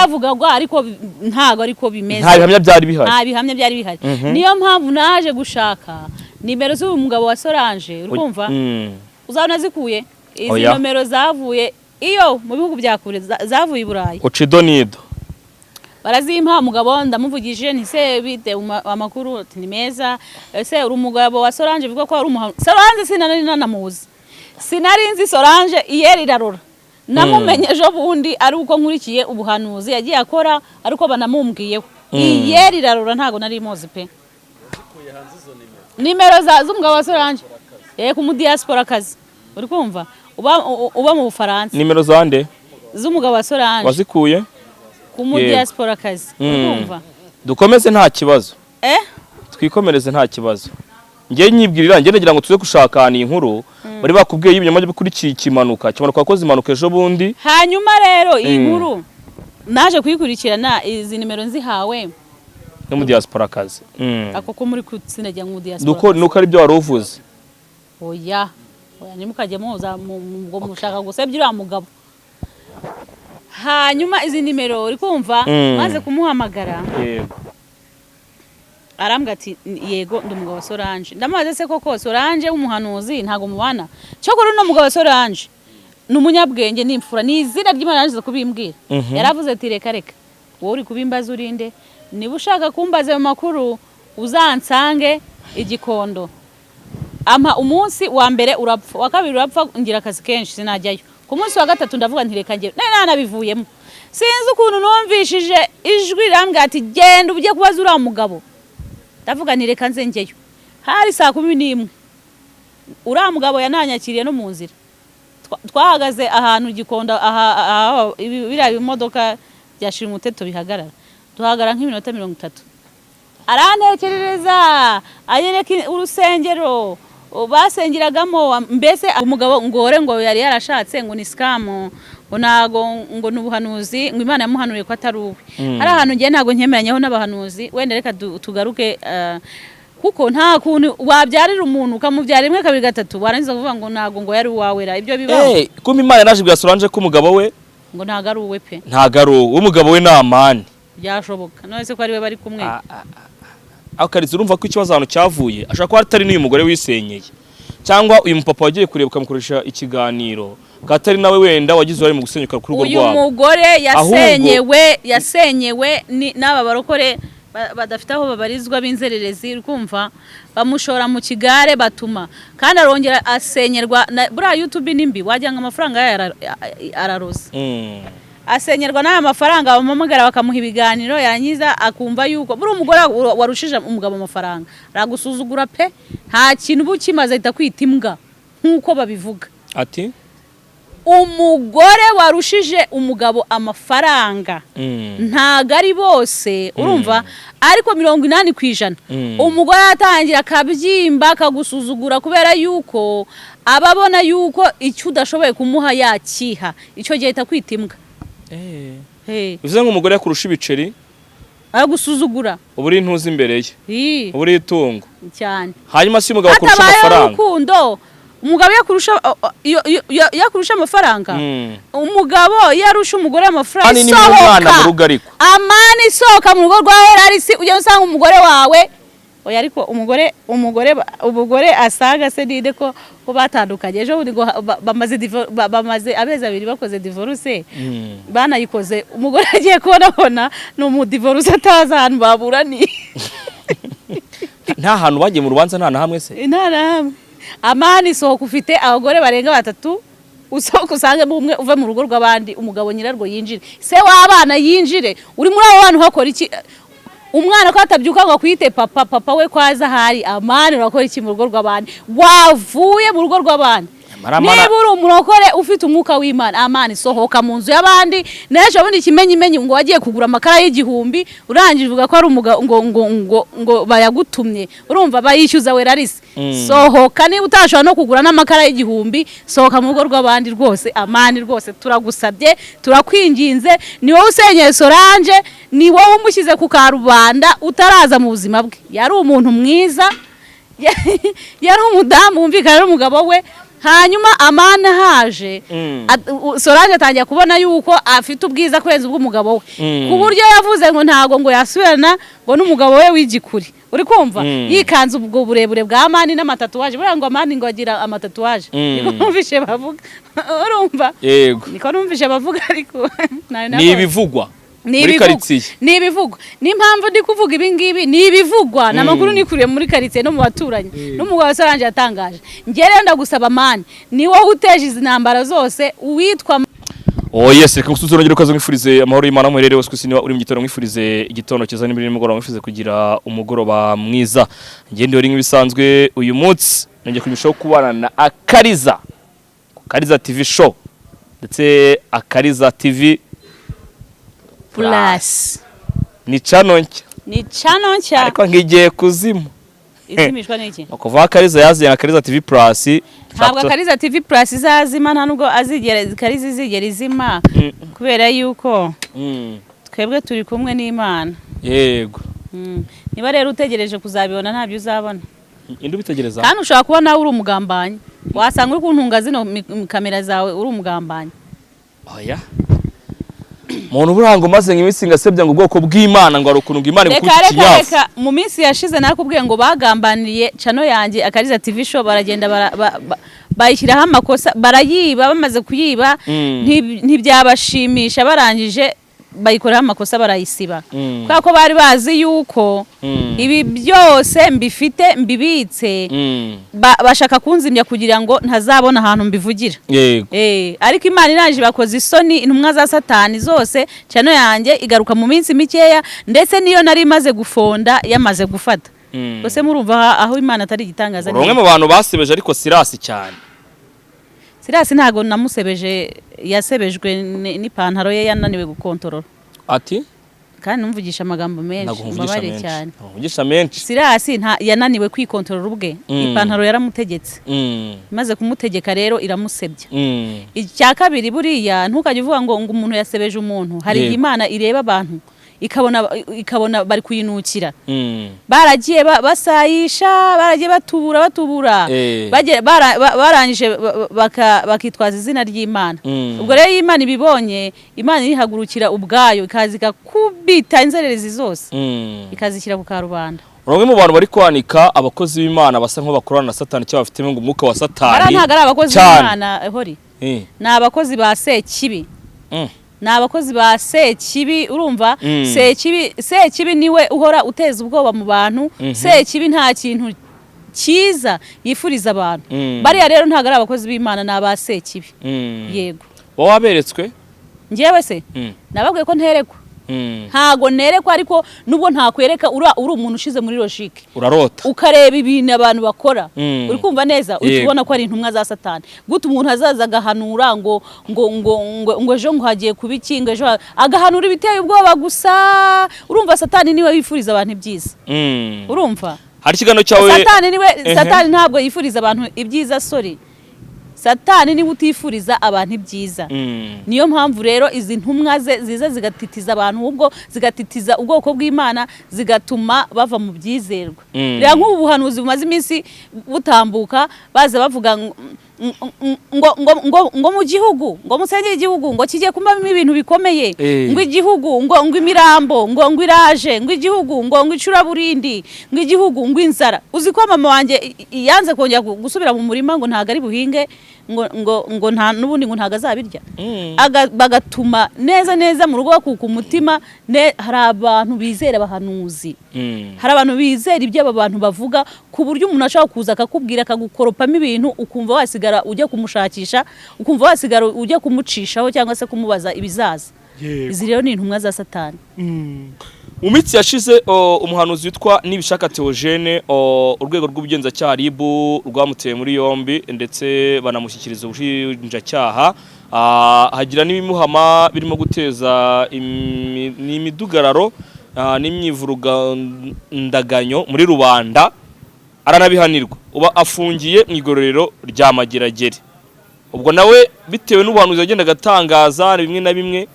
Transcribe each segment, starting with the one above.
byavugagwa ariko ntago ariko bimeze nta bihamya byari bihari nta bihamya byari bihari niyo mpamvu naje gushaka nimero z'uyu mugabo wa Solange urumva uzabona zikuye izi nomero zavuye iyo mu bihugu bya kure zavuye i Burayi ucidonido barazimpa mugabo ndamuvugije ntise bite amakuru ni meza ese uri umugabo wa Solange bivuga ko ari umuhano Solange sinari nanamuzi sinari nzi Solange iyeri rarora namumenye ejo bundi ari uko nkurikiye ubuhanuzi yagiye akora ariko banamumbwiyeho iyeri rarora ntago nari muzi pe nimero z'umugabo wa Solange ku mu diaspora kazi uri kumva uba mu Bufaransa nimero zande z'umugabo wa Solange wazikuye ku mu diaspora kazi urumva dukomeze nta kibazo twikomereze nta kibazo ngiye nyibwirira ngiye nagira ngo tuze gushakana inkuru bari bakubwiye ibinyama byo kuri kimanuka wakoze imanuka ejo bundi hanyuma rero iyi nkuru naje kuyikurikirana izi nimero nzihawe no mu diaspora kazi ako ko muri kutsinajya mu diaspora nuko ari byo waruvuze oya nimukajye muza ngo mushaka gusebya uriya mugabo hanyuma izi nimero uri kumva maze kumuhamagara yego arambwa ati yego ndi umugabo wa Solange ndamaze se koko Solange w'umuhanuzi ntago mubana cyo kuri no mugabo wa Solange numunyabwenge n'imfura ni izina ry'Imana yaje kubimbwira yaravuze ati reka wowe uri kubimbaza urinde niba ushaka kumbaza mu makuru uzansange Igikondo ama umunsi wa mbere urapfa wa kabiri urapfa ngira akazi kenshi sinajyayo ku munsi wa gatatu ndavuga nti reka ngiye nanabivuyemo sinzi ukuntu numvishije ijwi rambwa ati genda ubye kubaza uriya mugabo ndavuga nti reka nze ngeyo hari saa 11 uriya mugabo yananyakiriye no mu nzira twahagaze ahantu Gikondo biriya imodoka byashira umuteto bihagarara tuhagara nk'iminota 30 arantekerereza ayereka urusengero basengeragamo mbese umugabo ngore ngo yari yarashatse ngo ni scam nago ngo nubuhanuzi ngo Imana yamuhanuriye ko atari uwe ari ahantu ngiye ntago nkemeranyeho n'abahanuzi wenda reka tugaruke kuko nta kuntu wabyarira umuntu ukamubyara rimwe kabiri gatatu warangiza kuvuga ngo nago ngo yari uwawera ibyo bibaho kuma Imana naje bwa Solange ko umugabo we ngo ntago ari uwe pe ntago ari uwe umugabo we n'amani byashoboka none se ko ari we bari kumwe akariza urumva ko ikibazo hano cyavuye ashaka ko atari n'uyu mugore wisenyeye cyangwa uyu mupapa wagiye kureba ukamukoresha ikiganiro katari nawe wenda wagize wari mu gusenyuka ku rugo rwabo uyu mugore yasenyewe n'aba barokore badafite aho babarizwa b'inzererezi urumva bamushora mu kigare batuma kandi arongera asenyerwa buriya YouTube nimbi wajyanga amafaranga araroza asenyerwa n'aya mafaranga bamumugara bakamuha ibiganiro yarangiza akumva yuko buri umugore warushije umugabo amafaranga ragusuzugura pe nta kintu bukimaze ahita kwita imbwa nkuko babivuga ati umugore warushije umugabo amafaranga ntago ari bose urumva ariko 80% umugore atangira akabyimba akagusuzugura kubera yuko ababona yuko icyo udashoboye kumuha yakiha icyo gihe ahita kwita imbwa bivuze nk'umugore yakurusha ibiceri agusuzugura uburi intuzi imbere ye uburi itungo cyane hanyuma si umugabo kurusha amafaranga umugabo yakurusha amafaranga umugabo yarusha umugore amafaranga isohoka amani isohoka mu rugo rwawe rarisi ujye usanga umugore wawe oya ariko umugore asaga se nide ko batandukanye ejo bundi bamaze abeza abiri bakoze divorce banayikoze umugore agiye kubona ni umudivorce ataza ahantu baburaniye nta hantu bagiye mu rubanza nta na hamwe se nta na hamwe amani sohoka ufite abagore barenga 3 usohoka usange umwe uve mu rugo rw'abandi umugabo nyirarwo yinjire se w'abana yinjire uri muri abo bantu hakora iki umwana ko atabyuka ngo kwite papa we kwaza hari amani urakora iki mu rugo rw'abandi wavuye mu rugo rw'abandi niba uri umurokore ufite umwuka w'Imana amani sohoka mu nzu y'abandi nejo bundi kimenyi ngo wagiye kugura amakara y'igihumbi urangije uvuga ko ari umugabo ngo bayagutumye urumva bayishyuza we rarisi sohoka niba utashobora no kugura n'amakara y'igihumbi sohoka mu rugo rw'abandi rwose amani rwose turagusabye turakwinginze ni wowe usenyeye Solange ni wowe umushyize ku karubanda utaraza mu buzima bwe yari umuntu mwiza yari umudamu wumvikana n'umugabo we hanyuma Amani haje Solange atangiye kubona yuko afite ubwiza kurenza ubw'umugabo we ku buryo yavuze ngo ntago ngo yasubirana ngo n'umugabo we w'igikuri uri kumva yikanze ubwo burebure bwa Amani n'amatatuwaje buriya ngo Amani ngo agira amatatuwaje niko numvishe bavuga urumva yego niko numvishe bavuga ariko ni ibivugwa muri quartier ni ibivugwa n'impamvu ndi kuvuga ibi ngibi ni ibivugwa namakuru nikuriye muri quartier no mu baturanyi n'umugabo Solange yatangaje ngere ndagusaba Amani ni wowe uteje izi ntambara zose uwitwa yes reka gusuzura ngiro kazo ngifurize amahoro y'Imana muherere wose kusini uri mu gitondo ngifurize igitondo cyiza n'imbere y'umugoroba ngifurize kugira umugoroba mwiza ngende uri nk'ibisanzwe uyu munsi ngiye kumishaho kubana na Akariza Akariza TV show ndetse Akariza TV Plus ni channel nshya ariko ngigiye kuzimu izimishwa n'iki ukuva Akariza yaziye Akariza TV Plus ntabwo Akariza TV Plus izazima nta nubwo azigera Akariza izigera izima kubera yuko twebwe turi kumwe n'Imana yego niba rero utegereje kuzabibona ntabyo uzabona indi ubitegereza kandi ushobora kuba nawe uri umugambanyi wasanga uri kuntunga zino kamera zawe uri umugambanyi oya muntu burango maze nk'iminsi ngasebya ngo ubwoko bw'Imana ngo ari ukuntu Imana ikukikiyafo reka mu minsi yashize nakubwiye ngo bagambaniye channel yanjye Akariza TV show baragenda bayishyiraho amakosa barayiba bamaze kuyiba ntibyabashimisha barangije bayikoraho amakosa barayisiba kubera ko bari bazi yuko ibi byose mbifite mbibitse bashaka kunzimya kugira ngo ntazabona ahantu mbivugira ariko Imana irangije bakoze isoni intumwa za Satani zose channel yanjye igaruka mu minsi mikeya ndetse niyo nari imaze gufonda yamaze gufata bose murumva aho Imana atari igitangaza umwe mu bantu basebeje ariko Sirasi cyane Sirasi ntago namusebeje yasebejwe n'ipantaro ye yananiwe gukontorora ati kandi numvugisha amagambo menshi mbabare cyane numvugisha menshi Sirasi yananiwe kwikontorora ubwe ipantaro yaramutegetse maze kumutegeka rero iramusebya icya kabiri buriya ntukajye uvuga ngo umuntu yasebeje umuntu hari Imana ireba abantu ikabona bari kuyinukira baragiye basayisha baragiye batubura barangije bakitwaza izina ry'Imana ubwo rero Imana ibibonye Imana irihagurukira ubwayo ikazika kubita inzererezi zose ikazishyira ku karubanda Urumwe mu bantu bari kwanika abakozi b'Imana basa nko bakorana na Satani cyangwa bafite ngo umwuka wa Satani ntago ari abakozi b'Imana hori ni abakozi ba Sekibi ni abakozi ba Sekibi urumva Sekibi niwe uhora uteza ubwoba mu bantu Sekibi nta kintu cyiza yifuriza abantu bariya rero ntago ari abakozi b'Imana ni aba Sekibi yego wowe waberetswe njyewe se nababwiye ko nterekwa ntago nerekwa ariko nubwo ntakwereka uri umuntu ushize muri logique urarota ukareba ibintu abantu bakora uri kumva neza ukibona ko ari intumwa za Satani gute umuntu azaza agahanura ngo ejo ngo hagiye kubiki ngo ejo agahanura ibiteye ubwoba gusa urumva Satani niwe yifuriza abantu ibyiza urumva hari kigano cyawe Satani ntabwo yifuriza abantu ibyiza sorry Satani niwe utifuriza abantu ibyiza niyo mpamvu rero izi ntumwa ze ziza zigatitiza abantu ubwo zigatitiza ubwoko bw'Imana zigatuma bava mu byizerwa rero nk'ubu buhanuzi bumaze iminsi butambuka baza bavuga ngo mu gihugu ngo musenge igihugu ngo kigiye kumamo ibintu bikomeye ngo igihugu ngo imirambo ngo iraje ngo igihugu ngo icuraburindi ngo igihugu ngo inzara uziko mama wanjye yanze kongera gusubira mu murima ngo ntago ari buhinge ngo nta nubundi ngo ntago azabirya bagatuma neza mu rugo bakuka umutima hari abantu bizera abahanuzi hari abantu bizera ibyo aba bantu bavuga ku buryo umuntu ashaka kuza akakubwira akagukoropamo ibintu ukumva wasigara ujya kumushakisha ukumva wasigara ujya kumucishaho cyangwa se kumubaza ibizaza izi rero ni intumwa za Satani mu minsi yashize umuhanuzi witwa Nibishaka Theogene urwego rw'ubugenzacyaha RIB rwamuteye muri yombi ndetse banamushyikiriza ubushinjacyaha hagira n'ibimuhama birimo guteza n'imidugararo n'imyivurugandaganyo muri rubanda aranabihanirwa uba afungiye mu igororero rya Mageragere ubwo nawe bitewe n'ubuhanuzi yagendaga atangaza bimwe na bimwe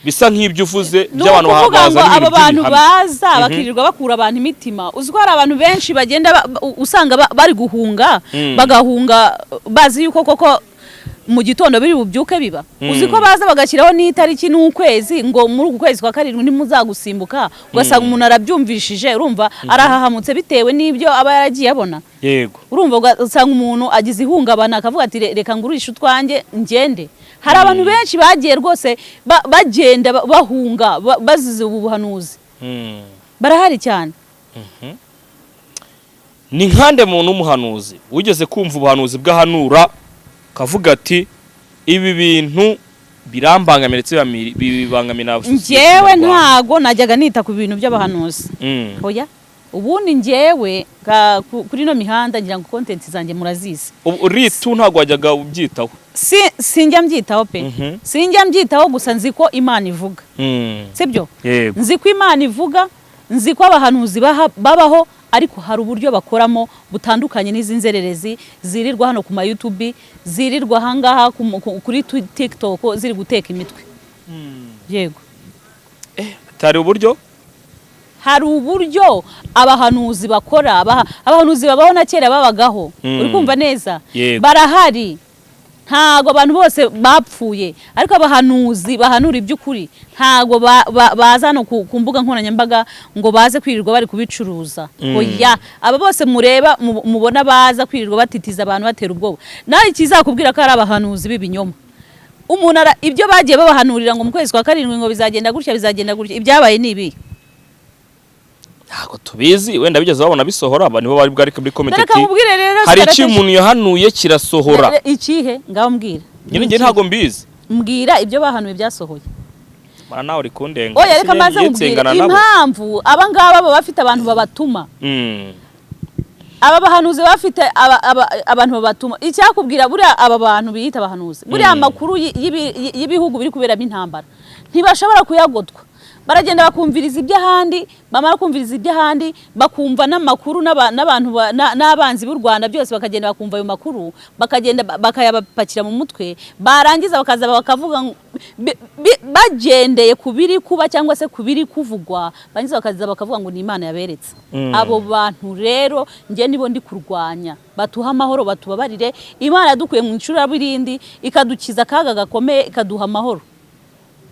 bisa nk'ibyo uvuze ni by'abantu ukuvuga ngo baza abo bantu baza bakirirwa bakura abantu imitima uzi ko hari abantu benshi bagenda usanga bari guhunga bagahunga bazi yuko koko mu gitondo biri bubyuke biba uzi ko baza bagashyiraho n'itariki n'ukwezi ngo muri uku kwezi kwa karindwi ntimuzagusimbuka ugasanga umuntu arabyumvishije urumva arahahamutse bitewe n'ibyo aba yaragiye abona yego urumva ugasanga umuntu agize ihungabana akavuga ati reka ngurishe utwanjye ngende hari abantu benshi bagiye rwose bagenda bahunga bazize ubu buhanuzi barahari cyane ni nkande muntu w'umuhanuzi wigeze kumva ubuhanuzi bw'ahanura kavuga ati ibi bintu birambangamira ndetse bibangamira njyewe ntago najyaga nita ku bintu by'abahanuzi oya ubundi njyewe kuri no mihanda ngira ngo content zanjye murazizi uritu ntago wajyaga ubyitaho sinjya mbyitaho pe sinjya mbyitaho gusa nzi ko Imana ivuga sibyo nzi ko Imana ivuga nzi ko abahanuzi babaho ariko hari uburyo bakoramo butandukanye n'izi nzererezi zirirwa hano ku ma YouTube zirirwa hangaha kuri TikTok ziri guteka imitwe yego tari uburyo hari uburyo abahanuzi bakora abahanuzi babaho na kera babagaho uri kumva neza barahari ntago abantu bose bapfuye ariko abahanuzi bahanura iby'ukuri ntago baza no ku mbuga nkoranyambaga ngo baze kwirirwa bari kubicuruza oya aba bose mureba mubona baza kwirirwa batitiza abantu batera ubwoba naho ikizakubwira ko ari abahanuzi b'ibinyoma umuntu ibyo bagiye babahanurira ngo mu kwezi kwa karindwi ngo bizagenda gutya ibyabaye nibi ntago tubizi wenda bigeze babona bisohora abantu bo bari bwari muri comment hari icyo umuntu yahanuye kirasohora ikihe ngaho mbwira nyine ntago mbizi mbwira ibyo bahanuye byasohoye mana nawe uri kundenga oya reka maze mbwira impamvu abangaba bafite abantu babatuma aba bahanuzi bafite abantu babatuma icyakubwira buriya aba bantu biyita abahanuzi buriya amakuru y'ibihugu biri kuberamo intambara ntibashobora kuyagotwa baragenda bakumviriza iby'ahandi bamara kumviriza iby'ahandi bakumva n'amakuru n'abantu n'abanzi b'u Rwanda byose bakagenda bakumva ayo makuru bakagenda bakayabapakira mu mutwe barangiza bakaza bakavuga bagendeye kubiri kuba cyangwa se kubiri kuvugwa barangiza bakaza bakavuga ngo ni Imana yaberetse abo bantu rero nge nibo ndi kurwanya batuha amahoro batubabarire Imana yadukuye mu icuraburindi ikadukiza akaga gakomeye ikaduha amahoro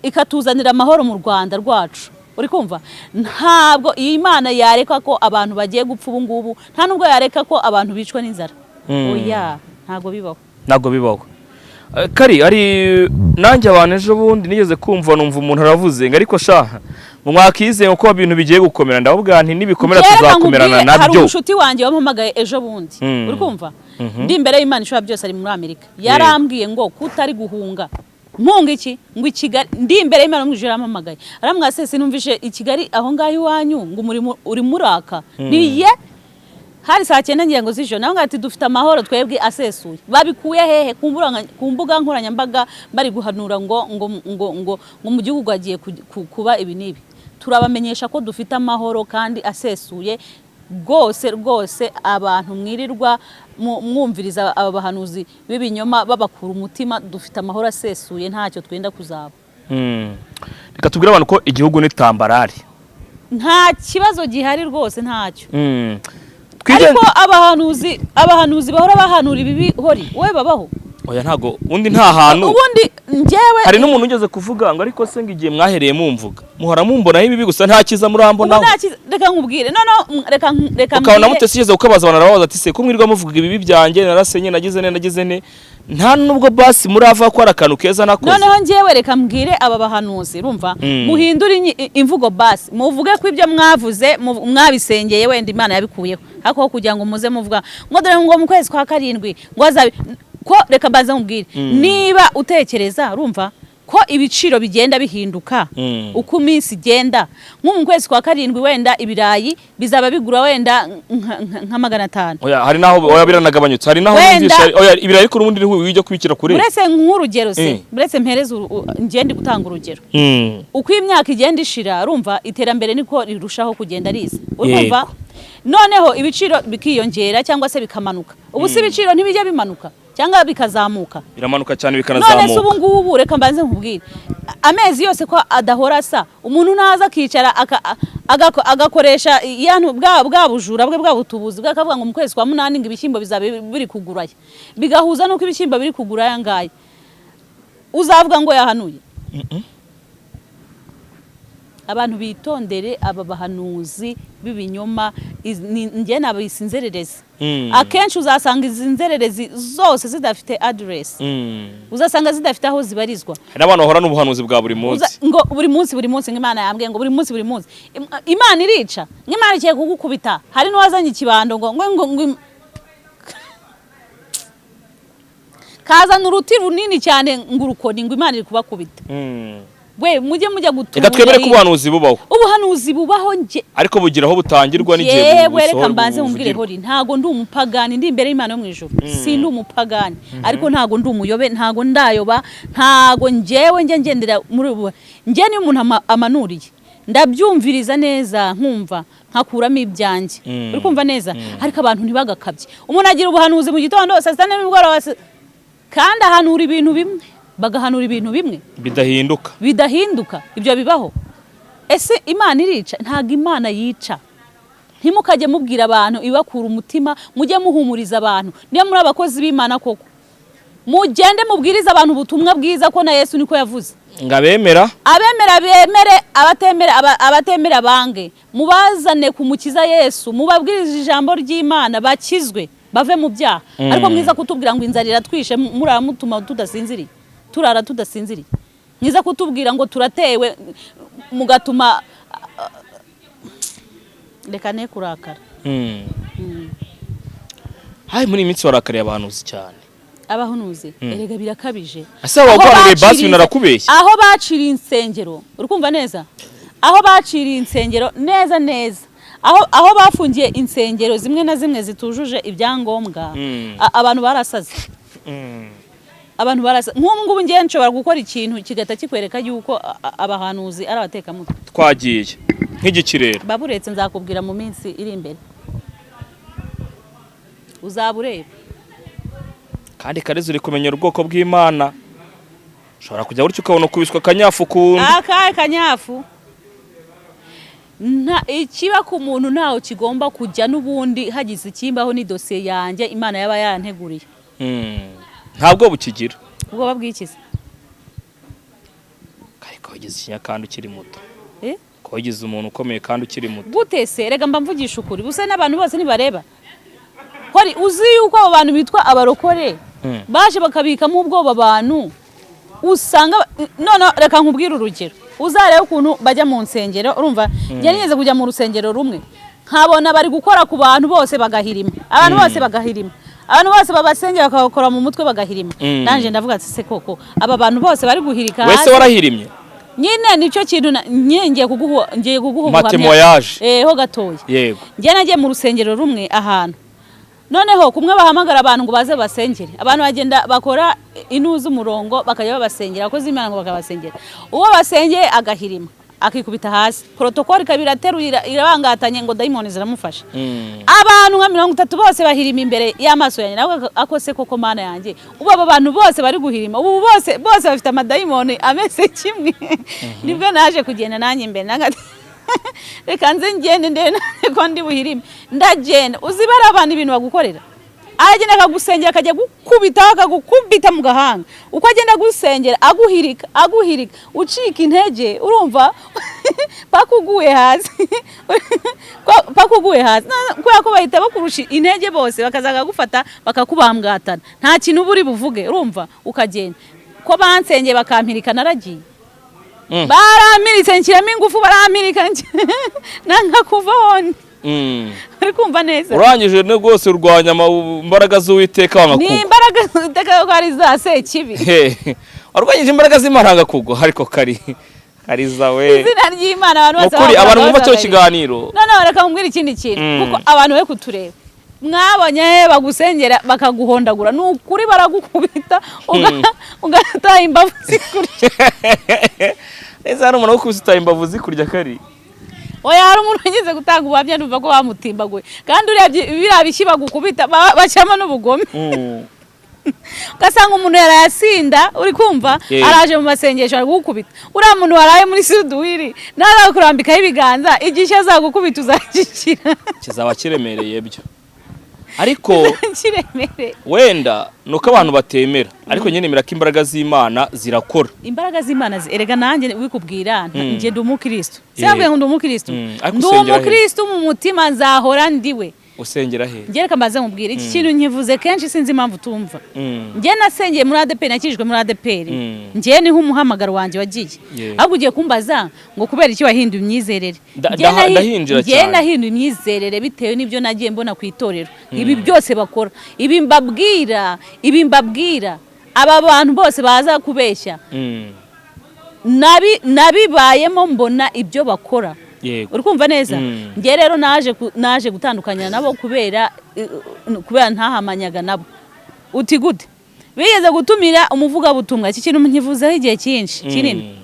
ikatuzanira amahoro mu Rwanda rwacu uri kumva ntabwo iyi Imana yareka ko abantu bagiye gupfa ubu ngubu nta nubwo yareka ko abantu bicwa n'inzara oya ntabwo bibaho kari ari nanjye abantu ejo bundi nigeze kumva numva umuntu aravuze ngo ariko shaha mu mwakizeye uko ibintu bigiye gukomera ndavuga nti nibikomera tuzakomerana nabyo hari umushuti wanjye wampamagaye ejo bundi uri kumva ndi imbere y'Imana ishobora byose ari muri Amerika yarambwiye ngo kutari guhunga mpunga iki ngo Kigali ndi imbere y'Imana mu ijoro amamagaye aramwase sinumvishe i Kigali aho ngaho iwanyu ngo uri muraka niye hari saa 9 ngiye ngo z'ijoro naho ngati dufite amahoro twebwe asesuye babikuye hehe ku mbuga nkoranyambaga bari guhanura ngo mu gihugu agiye kuba ibi nibi turabamenyesha ko dufite amahoro kandi asesuye rwose abantu mwirirwa mwumviriza aba bahanuzi b'ibinyoma babakura umutima dufite amahoro asesuye ntacyo twenda kuzaba reka tubwire abantu ko igihugu ni tambarari nta kibazo gihari rwose ntacyo ariko abahanuzi bahora bahanura ibi hori wowe babaho oya ntago undi nta hantu ubundi njyewe hari n'umuntu ugeze kuvuga ngo ariko se ngo igihe mwahereye mumvuga muhora mumbonaho ibi gusa nta kiza murambonaho reka nkubwire reka ukabona mutesigeze ukabaza abantu arabaza ati se ko mwirirwa muvuga ibi byanjye narasenye nagize ne nta nubwo basi murava ko arakantu keza nakoze noneho njyewe reka mbwire aba bahanuzi urumva muhindura imvugo basi muvuge ko ibyo mwavuze mwabisengeye wenda Imana yabikuyeho ariko kugira ngo muze muvuga ngo dore ngo mu kwezi kwa karindwi ngo azabe ko reka baza nkubwire niba utekereza urumva ko ibiciro bigenda bihinduka uko iminsi igenda nko mu kwezi kwa karindwi wenda ibirayi bizaba bigura wenda nka 500 oya hari naho oya biranagabanyutse hari naho numvisha oya ibirayi ko urundi wijya kubikira kure uretse nk'urugero se uretse mpereza ngende gutanga urugero uko imyaka igenda ishira urumva iterambere niko rirushaho kugenda riza urumva noneho ibiciro bikiyongera cyangwa se bikamanuka ubu si ibiciro ntibijya bimanuka cyangwa bikazamuka biramanuka cyane none se bikanazamuka ubu ngubu reka mbanze nkubwire amezi yose ko adahora asa umuntu naza akicara agakoresha yantu bwa bujura bwe bwa butubuzi bwakavuga ngo mu kwezi kwa 8 ngo ibishyimbo bizabe biri kuguraya bigahuza nuko ibishyimbo biri kuguraya ngaye uzavuga ngo yahanuye abantu bitondere aba bahanuzi b'ibinyoma nge nabisinzerereza akenshi uzasanga izi nzererezi zose zidafite address uzasanga zidafite aho zibarizwa hari abantu bahora n'ubuhanuzi bwa buri munsi ngo buri munsi ng'Imana yambwiye ngo buri munsi Imana irica ng'Imana igiye kugukubita hari n'uwazanye ikibando ngo kazana uruti runini cyane ngurukoni ngo Imana iri kubakubita we mujye gutura reka twemere ko ubuhanuzi bubaho nge ariko bugira aho butangirwa n'igihe yewe reka mbanze mumbwire hori ntago ndi umupagani ndi imbere y'Imana yo mu ijuru si ndi umupagani ariko ntago ndi umuyobe ntago ndayoba ntago ngewe ngendera muri ubu nge ni umuntu amanuriye ndabyumviriza neza nkumva nkakuramo ibyanjye uri kumva neza ariko abantu ntibagakabye umuntu agira ubuhanuzi mu gitondo saa 6 n'imugoroba kandi ahanura ibintu bimwe bagahanura ibintu bimwe bidahinduka ibyo bibaho ese Imana irica ntago Imana yica ntimukajye mubwira abantu ibakura umutima mujye muhumuriza abantu niyo muri abakozi b'Imana koko mugende mubwiriza abantu ubutumwa bwiza ko na Yesu niko yavuze ngabemera bemere abatemera bange mubazane kumukiza Yesu mubabwiriza ijambo ry'Imana bakizwe bave mu byaha ariko mwiza kutubwira ngo inzarira twishe muramutuma tudasinziriye turara tudasinziriye mwiza kutubwira ngo turatewe mugatuma reka ne kurakara hayi muri iminsi warakariye abahanuzi cyane abahanuzi erega birakabije ase wagwaniye basi binarakubeshya aho baciriye insengero urukumva neza aho baciriye insengero neza aho bafungiye insengero zimwe na zimwe zitujuje ibyangombwa abantu barasaze abantu barasa nk'ubu ngiye nshobora gukora ikintu kigata kikwereka yuko abahanuzi ari abatekamutwe twagiye nk'igikirere baburetse nzakubwira mu minsi iri imbere uzabureba kandi kareze uri kumenyera ubwoko bw'Imana ushobora kujya gutyo ukabona kubiswa kanyafu kundi kanyafu ikiba ku muntu ntaho kigomba kujya n'ubundi hagize ikimbaho ni dosiye yanjye Imana yaba yaranteguriye ntabwo bukigira ubwo bw'ikiza ariko wagize ikinya kandi ukiri muto ko wagize umuntu ukomeye kandi ukiri muto gutese rega mba mvugisha ukuri buse n'abantu bose nibareba hori uzi yuko abo bantu bitwa abarokore baje bakabikamo ubwoba abantu usanga none reka nkubwira urugero uzarebe ukuntu bajya mu nsengero urumva njye nigeze kujya mu rusengero rumwe nkabona bari gukora ku bantu bose bagahirima abantu bose babasengera bakakora mu mutwe bagahirima nanje ndavuga ati se koko aba bantu bose bari guhirika hasi wese warahirimye nyine nicyo kintu ngiye kuguha matemoyage ho gatoya yego njye nagiye mu rusengero rumwe ahantu noneho kumwe bahamagara abantu ngo baze basengere abantu bagenda bakora inuza umurongo bakajya babasengera akoze Imana ngo bakabasengera uwo basengeye agahirima akikubita hasi protocol kabira terurira irabangatanye ngo daimoni ziramufasha abantu nka 30 bose bahirima imbere y'amaso yanjye nawe akose koko Mana yanjye ubu aba bantu bose bari guhirima ubu bose bafite amadaimoni amese kimwe nibwo naje kugenda nanjye imbere nagati reka nze ngende ndene ko ndi buhirime ndagenda uzibara abantu ibintu bagukorera agenda akagusengera akajya gukubita mu gahanga uko agenda gusengera aguhirika ucika intege urumva pakuguye hasi kubera ko bahita bakurusha intege bose bakazaga gufata bakakubambwatana nta kintu buri buvuge urumva ukagenda ko bansengeye bakampirika naragiye baramiritse nshyiramo ingufu baramirika nanga kuva hone ari kumva neza urangije ne rwose urwanya imbaraga z'Uwiteka wangakugwa ni imbaraga z'Uwiteka ko ari za sekibi urwanyije imbaraga z'Imana ngakugwa ariko kariza we izina ry'Imana abantu bose abantu mu cyo kiganiro none reka mbwira ikindi kintu kuko abantu be kutureba mwabonye bagusengera bakaguhondagura n'ukuri baragukubita ugataha imbavu zikurya ese hari umuntu ukubita imbavu zikurya kari oya hari umuntu ugize gutanga ubabya numva ko bamutimbaguye kandi urebye birabishyi bagukubita bacamo n'ubugome ugasanga umuntu yarayasinda uri kumva araje mu masengesho ari gukubita uriya muntu waraye muri suduwiri nawe kurambikaho ibiganza igishya azagukubita uzagikira kizaba kiremereye byo ariko wenda nuko abantu batemera ariko nyine nemera ko imbaraga z'Imana zirakora imbaraga z'Imana erega nanjye wikubwira nje ndi umukristo cyangwa ngo ndi umukristo ndi umukristo mu mutima nzahora ndiwe usengera he ngiye kamaze mubwira iki kintu nkivuze kenshi sinzi impamvu tumva ngiye nasengeye muri ADP nakijwe muri ADP ngiye ni nk'umuhamagaro wanje wagiye ahubwo ugiye kumbaza ngo kubera iki wahinduye imyizerere ngiye nahinduye imyizerere bitewe n'ibyo nagiye mbona ku itorero ibi byose bakora ibi mbabwira aba bantu bose baza kubeshya nabibayemo mbona ibyo bakora uri kumva neza ngiye rero naje gutandukanya nabo kubera ntahamanyaga nabo uti gute bigeze gutumira umuvuga butumwa iki kintu nkivuzeho igihe cyinshi kinini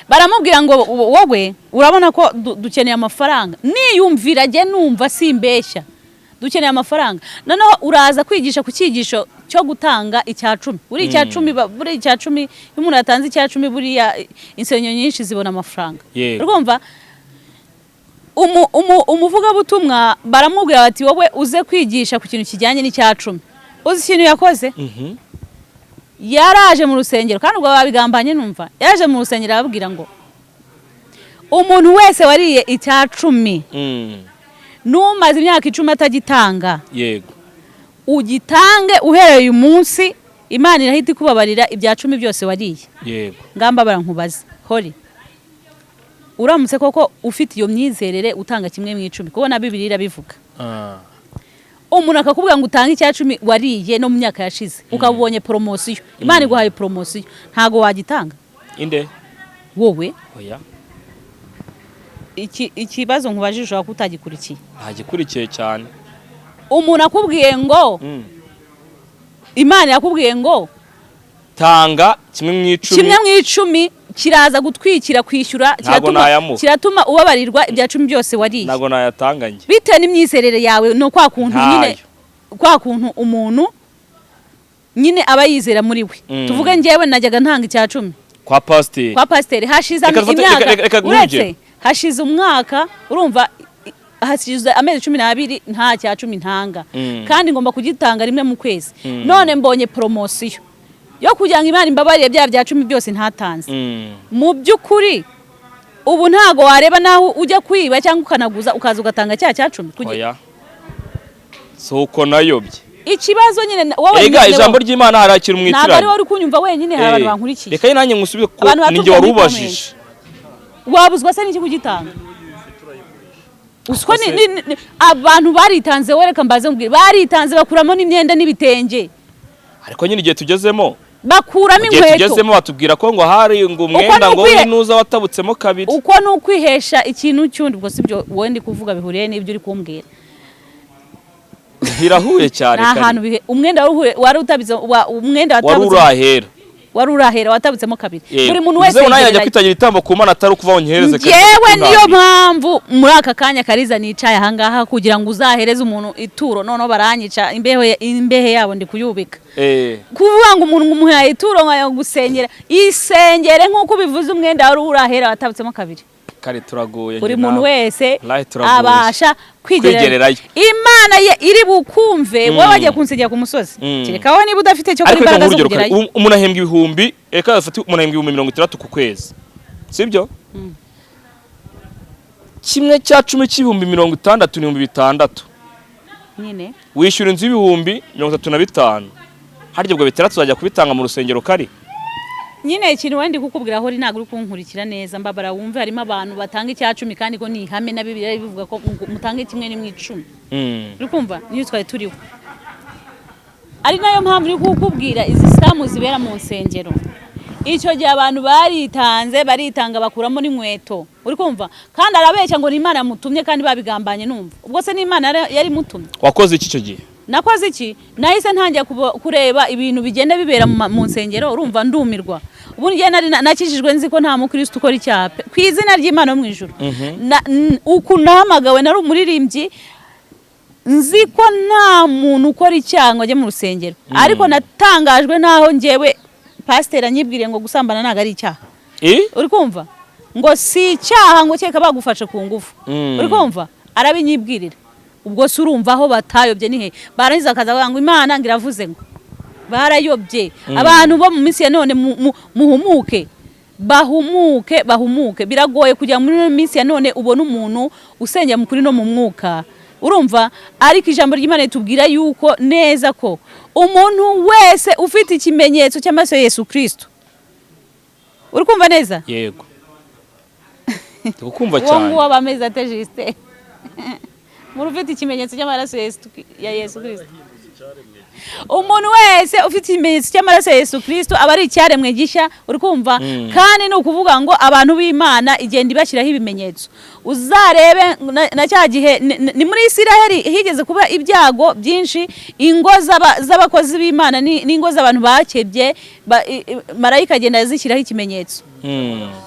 baramubwira ngo wowe urabona ko dukeneye amafaranga niyumvira je numva simbeshya dukeneye amafaranga noneho uraza kwigisha ku cyigisho cyo gutanga icya-10 buri icya-10 umuntu yatanze icya-10 buriya insenyo nyinshi zibona amafaranga urumva umuvuga butumwa baramubwira bati wowe uze kwigisha ku kintu kijyanye n'icya-10 uzi ikintu yakoze yaraje mu rusengero kandi ubwo babigambanye numva yaje mu rusengero ababwira ngo umuntu wese wariye icya-10 numaze imyaka 10 atagitanga yego ugitange uhereye uyu munsi Imana irahita ikubabarira ibya-10 byose wariye yego ngamba barankubaza hori uramutse koko ufite iyo myizerere utanga kimwe mu 10 kubona Bibiliya irabivuga umuntu akakubwira ngo utange icya-10 wariye no mu myaka yashize ukabonye promotion Imana iguhaye promotion ntago wagitanga inde wowe oya ikibazo nkubajije ushaka kutagikurikiye ntagikurikiye cyane umuntu akubwiye ngo Imana yakubwiye ngo tanga kimwe mu 10 kiraza gutwikira kwishyura kiratuma ubabarirwa ibya-10 byose wariye nago nayatanganye bitewe n'imyizerere yawe no kwa kuntu nyine kwa kuntu umuntu nyine aba yizera muri we tuvuge ngewe najyaga ntanga icya-10 kwa pasteur hashize imyaka uretse hashize umwaka urumva hashize amezi 12 nta cya-10 ntanga kandi ngomba kugitanga rimwe mu kwezi none mbonye promotion yo kugira ngo Imana imbabarire bya-10 byose ntatanze mu by'ukuri ubu ntago wareba naho ujya kwiba cyangwa ukanaguza ukaza ugatanga cya-10 kugira soko nayobye ikibazo nyine wowe ega ijambo ry'Imana harakira umwitirano ntabwo ari wowe kunyumva wenyine hari abantu bankurikiye reka nanjye ngusubire ko ninjye warubajije wabuzwa se n'iki kugitanga usko abantu baritanze wereka mbaze mbwira baritanze bakuramo n'imyenda n'ibitenge ariko nyine igihe tugezemo bakuramo inkweto tugezemo batubwira ko ngo hari ngo umwenda ngo winuza watabutsemo kabiri uko nukwihesha ikintu cyundi ubwo sibyo wowe ndi kuvuga bihuriye n'ibyo uri kumbwira birahuye cyane kandi ahantu umwenda wari utabize umwenda watabutse wari urahera watabutsemo kabiri buri muntu wese yajya kwitagira itambo ku Mana atari kuva onhereze kandi yewe niyo mpamvu muri aka kanya Kariza nicaye ahangaha kugira ngo uzahereze umuntu ituro none baranyica imbehe yabo ndi kuyubika kuvuga ngo umuntu umuhaye ituro ngayo gusengera isengere nkuko bivuze umwenda wari urahera watabutsemo kabiri kare turagoye buri muntu wese abasha kwigererayo Imana ye iri bukumve wowe wagiye kunsengera ku musozi kireka wowe niba udafite cyo kuri imbaraga zo kugerayo umuntu ahembwa ibihumbi reka afite umuntu ahembwa 60 ku kwezi sibyo kimwe cya-10 cy'ibihumbi 60 n'ibihumbi 6 nyine wishyura inzu y'ibihumbi 35 harya ubwo bitera tuzajya kubitanga mu rusengero kari nyine ikintu wandi kukubwira aho ri ntago uri kunkurikira neza mbabara wumve harimo abantu batanga icya-10 kandi ko ni ihame na Bibiliya bivuga ko mutange kimwe mu 10 uri kumva niyo twari turiho ari nayo mpamvu uri kukubwira izi scam zibera mu nsengero icyo gihe abantu baritanga bakuramo n'inkweto uri kumva kandi arabeshya ngo ni Imana yamutumye kandi babigambanye numva ubwo se ni Imana yari mutumye wakoze iki cyo gihe nakoze iki nahise ntangiye kureba ibintu bigenda bibera mu nsengero urumva ndumirwa ubu ngiye nakijijwe nzi ko nta mukristo ukora icyaha ku izina ry'Imana mu ijuru uku nahamagawe nari umuririmbyi nzi ko nta muntu ukora icyaha ngo ajye mu rusengero ariko natangajwe naho njyewe pasiteri anyibwiriye ngo gusambana ntabwo ari icyaha uri kumva ngo si icyaha ngo cyeka bagufashe ku ngufu uri kumva arabinyibwirira ubwo se urumva aho batayobye ni he barangiza akaza ngo Imana ngiravuze ngo barayobye abantu bo mu minsi ya none muhumuke bahumuke biragoye kujya muri minsi ya none ubona umuntu usengera mu kuri no mu mwuka urumva ariko ijambo ry'Imana ritubwira yuko neza ko umuntu wese ufite ikimenyetso cy'amaraso ya Yesu Kristo uri kumva neza yego tukumva cyane wo bameze atejiste muri ufite ikimenyetso cy'amaraso ya Yesu Kristo umuntu wese ufite ikimenyetso cy'amaraso ya Yesu Kristo aba ari icyaremwe gishya uri kumva kandi ni ukuvuga ngo abantu b'Imana igenda ibashyiraho ibimenyetso uzarebe na cya gihe ni muri Isiraheli higeze kuba ibyago byinshi ingo z'abakozi b'Imana n'ingo z'abantu bakebye marayika agenda zishyiraho ikimenyetso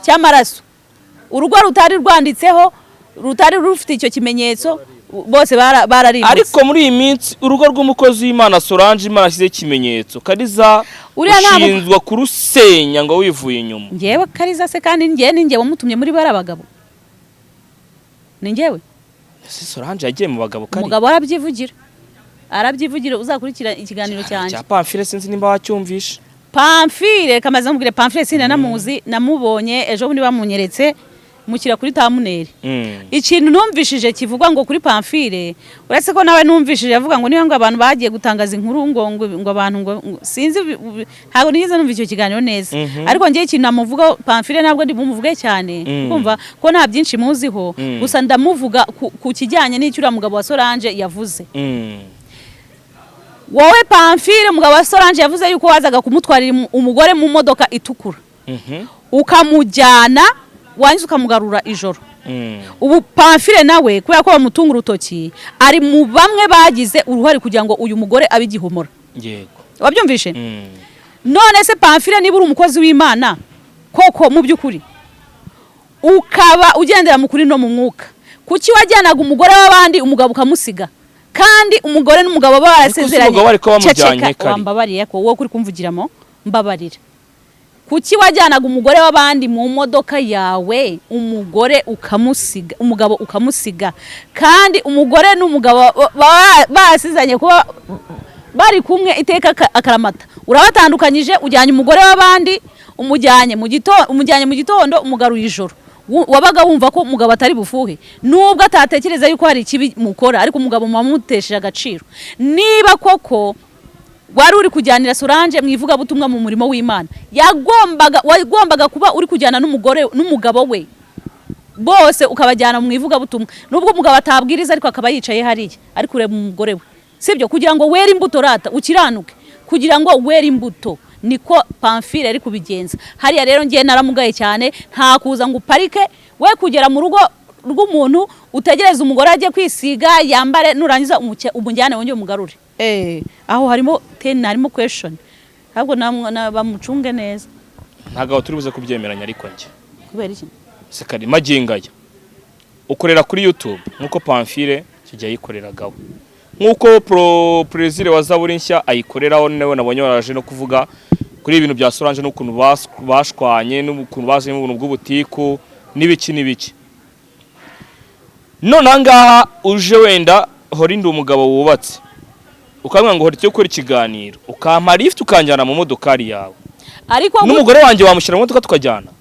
cy'amaraso urugo rutari rwanditseho rutari rufite icyo kimenyetso bose bararimbutse ariko muri iyi minsi urugo rw'umukozi w'Imana Solange Imana ashyize ikimenyetso Kariza ushinzwa kurusenya ngo wivuye inyuma njyewe Kariza se kandi ninjye wamutumye muri bari abagabo ni njyewe Solange yagiye mu bagabo kari umugabo arabyivugira uzakurikira ikiganiro cyanjye cya Pamphile sinzi nimba wacyumvisha Pamphile kamaze mubwire Pamphile sinanamuzi namubonye ejo bundi bamunyeretse mukira kuri Tamuneri ikintu numvishije kivugwa ngo kuri Pamphile uretse ko nawe numvishije avuga ngo niyo ngo abantu bagiye gutangaza inkuru ngo abantu ngo sinzi ntago nigeze numva icyo kiganiro neza ariko ngiye ikintu namuvuga Pamphile ntabwo ndi bumuvuge cyane kumva ko nta byinshi muziho gusa ndamuvuga ku kijyanye n'icyura mugabo wa Solange yavuze wowe Pamphile mugabo wa Solange yavuze yuko wazaga kumutwarira umugore mu modoka itukura ukamujyana wanyu ukamugarura ijoro ubu Pamphile nawe kubera ko bamutunga urutoki ari mu bamwe bagize uruhare kugira ngo uyu mugore abigihumura yego wabyumvishe none se Pamphile niba uri umukozi w'Imana koko mu by'ukuri ukaba ugendera mu kuri no mu mwuka kuki wajyanaga umugore w'abandi umugabo ukamusiga kandi umugore n'umugabo barasezeranye wambabariye ko wowe kuri kumvugiramo mbabarira kuki wajyanaga umugore w'abandi mu modoka yawe umugore ukamusiga umugabo ukamusiga kandi umugore n'umugabo basizanye kuba bari kumwe iteka akaramata urabatandukanyije ujyanye umugore w'abandi umujyanye mu gitondo umugaruye ijoro wabaga wumva ko umugabo atari bufuhe nubwo atatekereza yuko hari ikibi mukora ariko umugabo mumutesheje agaciro niba koko wari uri kujyanira Solange mu ivuga butumwa mu murimo w'Imana wagombaga kuba uri kujyana n'umugabo we bose ukabajyana mu ivuga butumwa nubwo umugabo atabwiriza ariko akaba yicaye hariya ari kureba umugore we sibyo kugira ngo were imbuto rata ukiranuke kugira ngo were imbuto niko Pamphile ari kubigenza hariya rero ngiye naramugaye cyane nta kuza ngo uparike we kugera mu rugo rw'umuntu utegereza umugore ajye kwisiga yambare nurangiza umujyane wongeye umugarure aho harimo question ahubwo bamucunge neza ntago turi buze kubyemeranya ariko nje kubera iki se kari magingaya ukorera kuri YouTube nkuko Pamphile kijya yikoreragaho nkuko Prezire wa Zaburi nshya ayikoreraho nawe nabonye waraje no kuvuga kuri ibintu bya Solange n'ukuntu bashwanye n'ukuntu baje mu buntu bw'ubutiku n'ibiki none angaha uje wenda horinde umugabo wubatse ukamwa ngo horite ukora ikiganiro ukampa lift ukanjyana mu modokari yawe ariko n'umugore wanjye wamushyira mu modoka tukajyana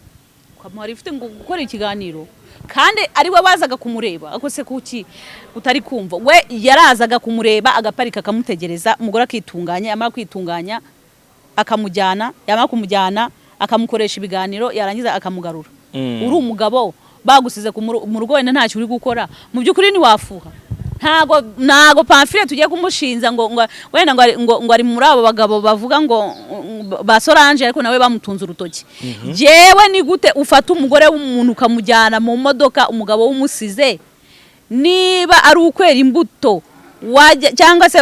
ukampa lift ngo gukora ikiganiro kandi ari we bazaga kumureba akose kuki utari kumva we yarazaga kumureba agaparika akamutegereza umugore akitunganya amara kwitunganya akamujyana yamara kumujyana akamukoresha ibiganiro yarangiza akamugarura uri umugabo bagusize mu rugo wenda ntacyo uri gukora mu by'ukuri ni wafuha ntago Pamphile tugiye kumushinza ngo wenda ngo ari muri abo bagabo bavuga ngo ba Solange ariko nawe bamutunze urutoki jewe ni gute ufata umugore w'umuntu ukamujyana mu modoka umugabo w'umusize niba ari ukwera imbuto cyangwa se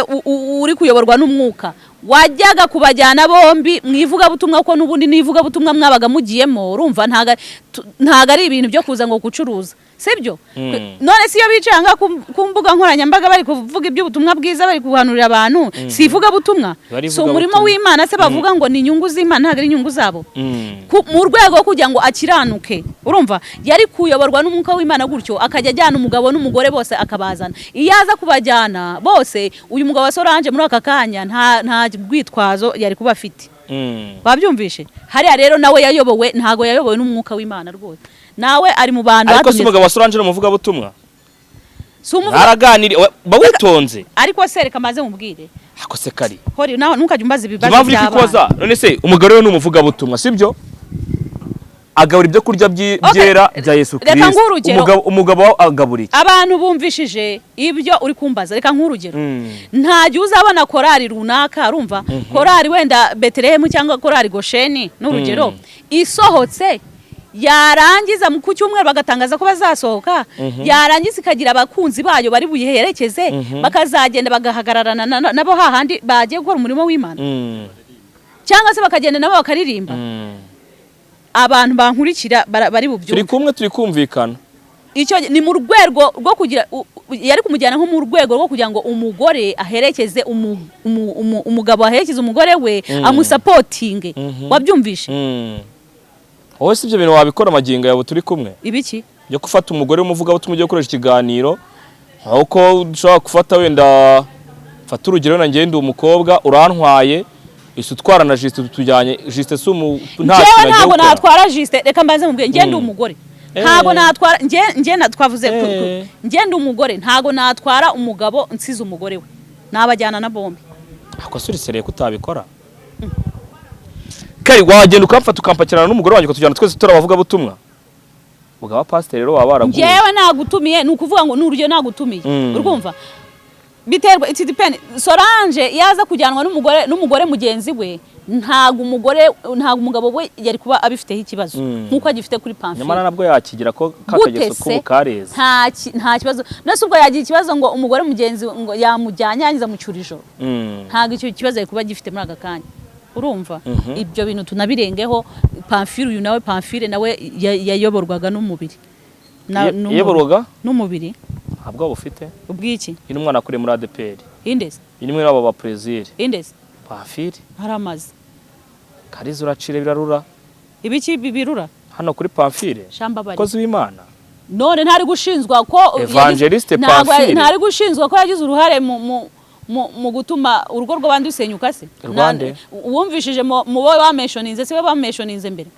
uri kuyoborwa n'umwuka wajyaga kubajyana bombi mwivuga butumwa ko nubundi nivuga butumwa mwabaga mugiyemo urumva ntago ari ibintu byo kuza ngo gucuruza sibyo none siyo bicanga ku mbuga nkoranyambaga bari kuvuga iby'ubutumwa bwiza bari guhanurira abantu sivuga butumwa so umurimo w'Imana se bavuga ngo ni inyungu z'Imana ntago ari inyungu zabo mu rwego kugira ngo akiranuke urumva yari kuyoborwa n'umwuka w'Imana gutyo akajya ajyana umugabo n'umugore bose akabazana iyo aza kubajyana bose uyu mugabo wa Solange muri aka kanya nta rwitwazo yari kuba afite babyumvishe hariya rero nawe yayobowe ntago yayobowe n'umwuka w'Imana rwose nawe ari mu bantu ariko si umugabo wa Solange n'umuvuga butumwa araganira bawitonze ariko se reka maze mubwire ako se kari hori nawe ntukajya umbaza ibibazo by'abana none se umugabo we n'umuvuga butumwa sibyo agabura ibyo kurya byera bya Yesu Kristo umugabo agabura iki abantu bumvishije ibyo uri kumbaza reka nk'urugero ntajye uzabona korari runaka urumva korari wenda Bethlehem cyangwa korari Gosheni n'urugero isohotse yarangiza ku cyumweru bagatangaza ko bazasohoka yarangiza ikagira abakunzi bayo bari buyiherekeze bakazagenda bagahagararana nabo hahandi bagiye gukora umurimo w'Imana cyangwa se bakagenda nabo bakaririmba abantu bankurikira bari bubyumve turi kumvikana icyo ni mu rwego rwo kugira yari kumujyana nko mu rwego rwo kugira ngo umugore aherekeze umugabo aherekeze umugore we amusapotinge wabyumvishe wowe si ibyo bintu wabikora magingo yawe turi kumwe ibiki yo gufata umugore w'umuvuga butumwa ugiye gukoresha ikiganiro aho ushobora gufata wenda fata urugero na ngende umukobwa urantwaye isi utwara na Juste tujyanye Juste si ntabwo natwara Juste reka mbanze mubwiye ngende umugore ntabwo natwara twavuze ngende umugore ntabwo natwara umugabo nsize umugore we nabajyana na bombe ako surisereye kutabikora kari wagenda ukamfata ukampakirana n'umugore wanjye ukatujyana twese turabavuga butumwa mugaba pastor rero waba baraguye ngewe nagutumiye nukuvuga ngo n'urugero nagutumiye urumva biterwa it depend Solange yaza kujyanwa n'umugore mugenzi we ntago umugabo we yari kuba abifiteho ikibazo nkuko agifite kuri Pamphile nyamara nabwo yakigira ko kakageso ko bukareza nta kibazo nase ubwo yagira ikibazo ngo umugore mugenzi ngo yamujyanye yangiza mu cyurijo ntago icyo kibazo yari kuba gifite muri agakanya urumva ibyo bintu tunabirengeho Pamphile uyu nawe Pamphile nawe yayoborwaga n'umubiri yayoborwaga n'umubiri ntabwo bufite ubwiki ino mwana kuri muri ADPR indese imwe n'abo ba Prezire indese Pamphile haramaze karizo uracire birarura ibiki birura hano kuri Pamphile kozi w'Imana none ntari gushinzwa ko Evangeliste Pamphile ntari gushinzwa ko yagize uruhare mu gutuma urugo rw'abandi usenyuka se wumvishije mu bo bameshoninze se bameshoninze mbere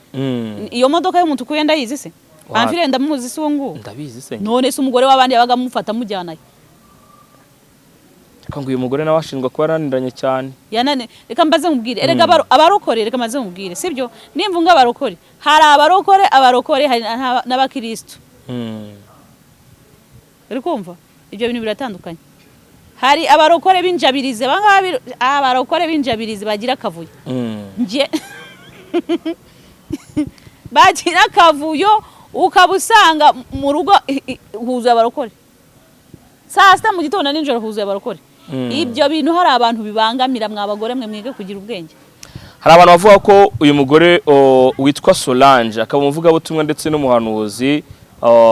iyo modoka y'umutuku yenda yizi se Pamphile ndamuzi se ngo ndabizi se none se umugore w'abandi yabaga mufata mujyanayo ngo uyu mugore nawe ashinjwa kuba yarananiranye cyane reka mbaze mubwire erega abarokore reka maze mubwire sibyo nimvunga abarokore hari abarokore hari n'abakristo uri kumva ibyo bintu biratandukanye hari abarokore b'injabirize abarokore b'injabirize bagira akavuyo bagira akavuyo ukabusanga mu rugo huzuye abarokore saa sita mu gitondo n'ijoro huzuye abarokore ibyo bintu hari abantu bibangamira mwabagore mwe mwige kugira ubwenge hari abantu bavuga ko uyu mugore witwa Solange akaba umuvuga butumwa ndetse n'umuhanuzi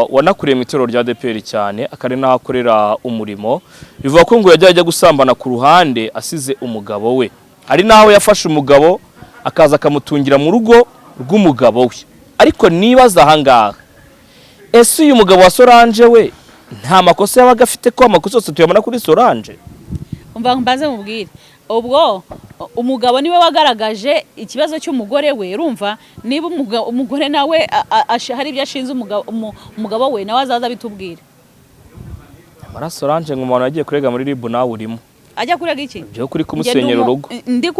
wanakuriye mu itorero rya ADPR cyane akari nahakorera umurimo bivuga ko ngo yajya gusambana ku ruhande asize umugabo we ari naho yafashe umugabo akaza akamutungira mu rugo rw'umugabo we ariko nibaza ahangaha ese uyu mugabo wa Solange we nta makosa yabaga afite ko amakosa yose tuyabona kuri Solange umva mbaze mubwire ubwo umugabo niwe wagaragaje ikibazo cy'umugore we urumva niba umugore nawe hari ibyo ashinze umugabo we nawe azaza bitubwira amara Solange ngo umuntu yagiye kurega muri RIB nawe urimo ajya kurega iki byo kuri kumusenyera urugo ndi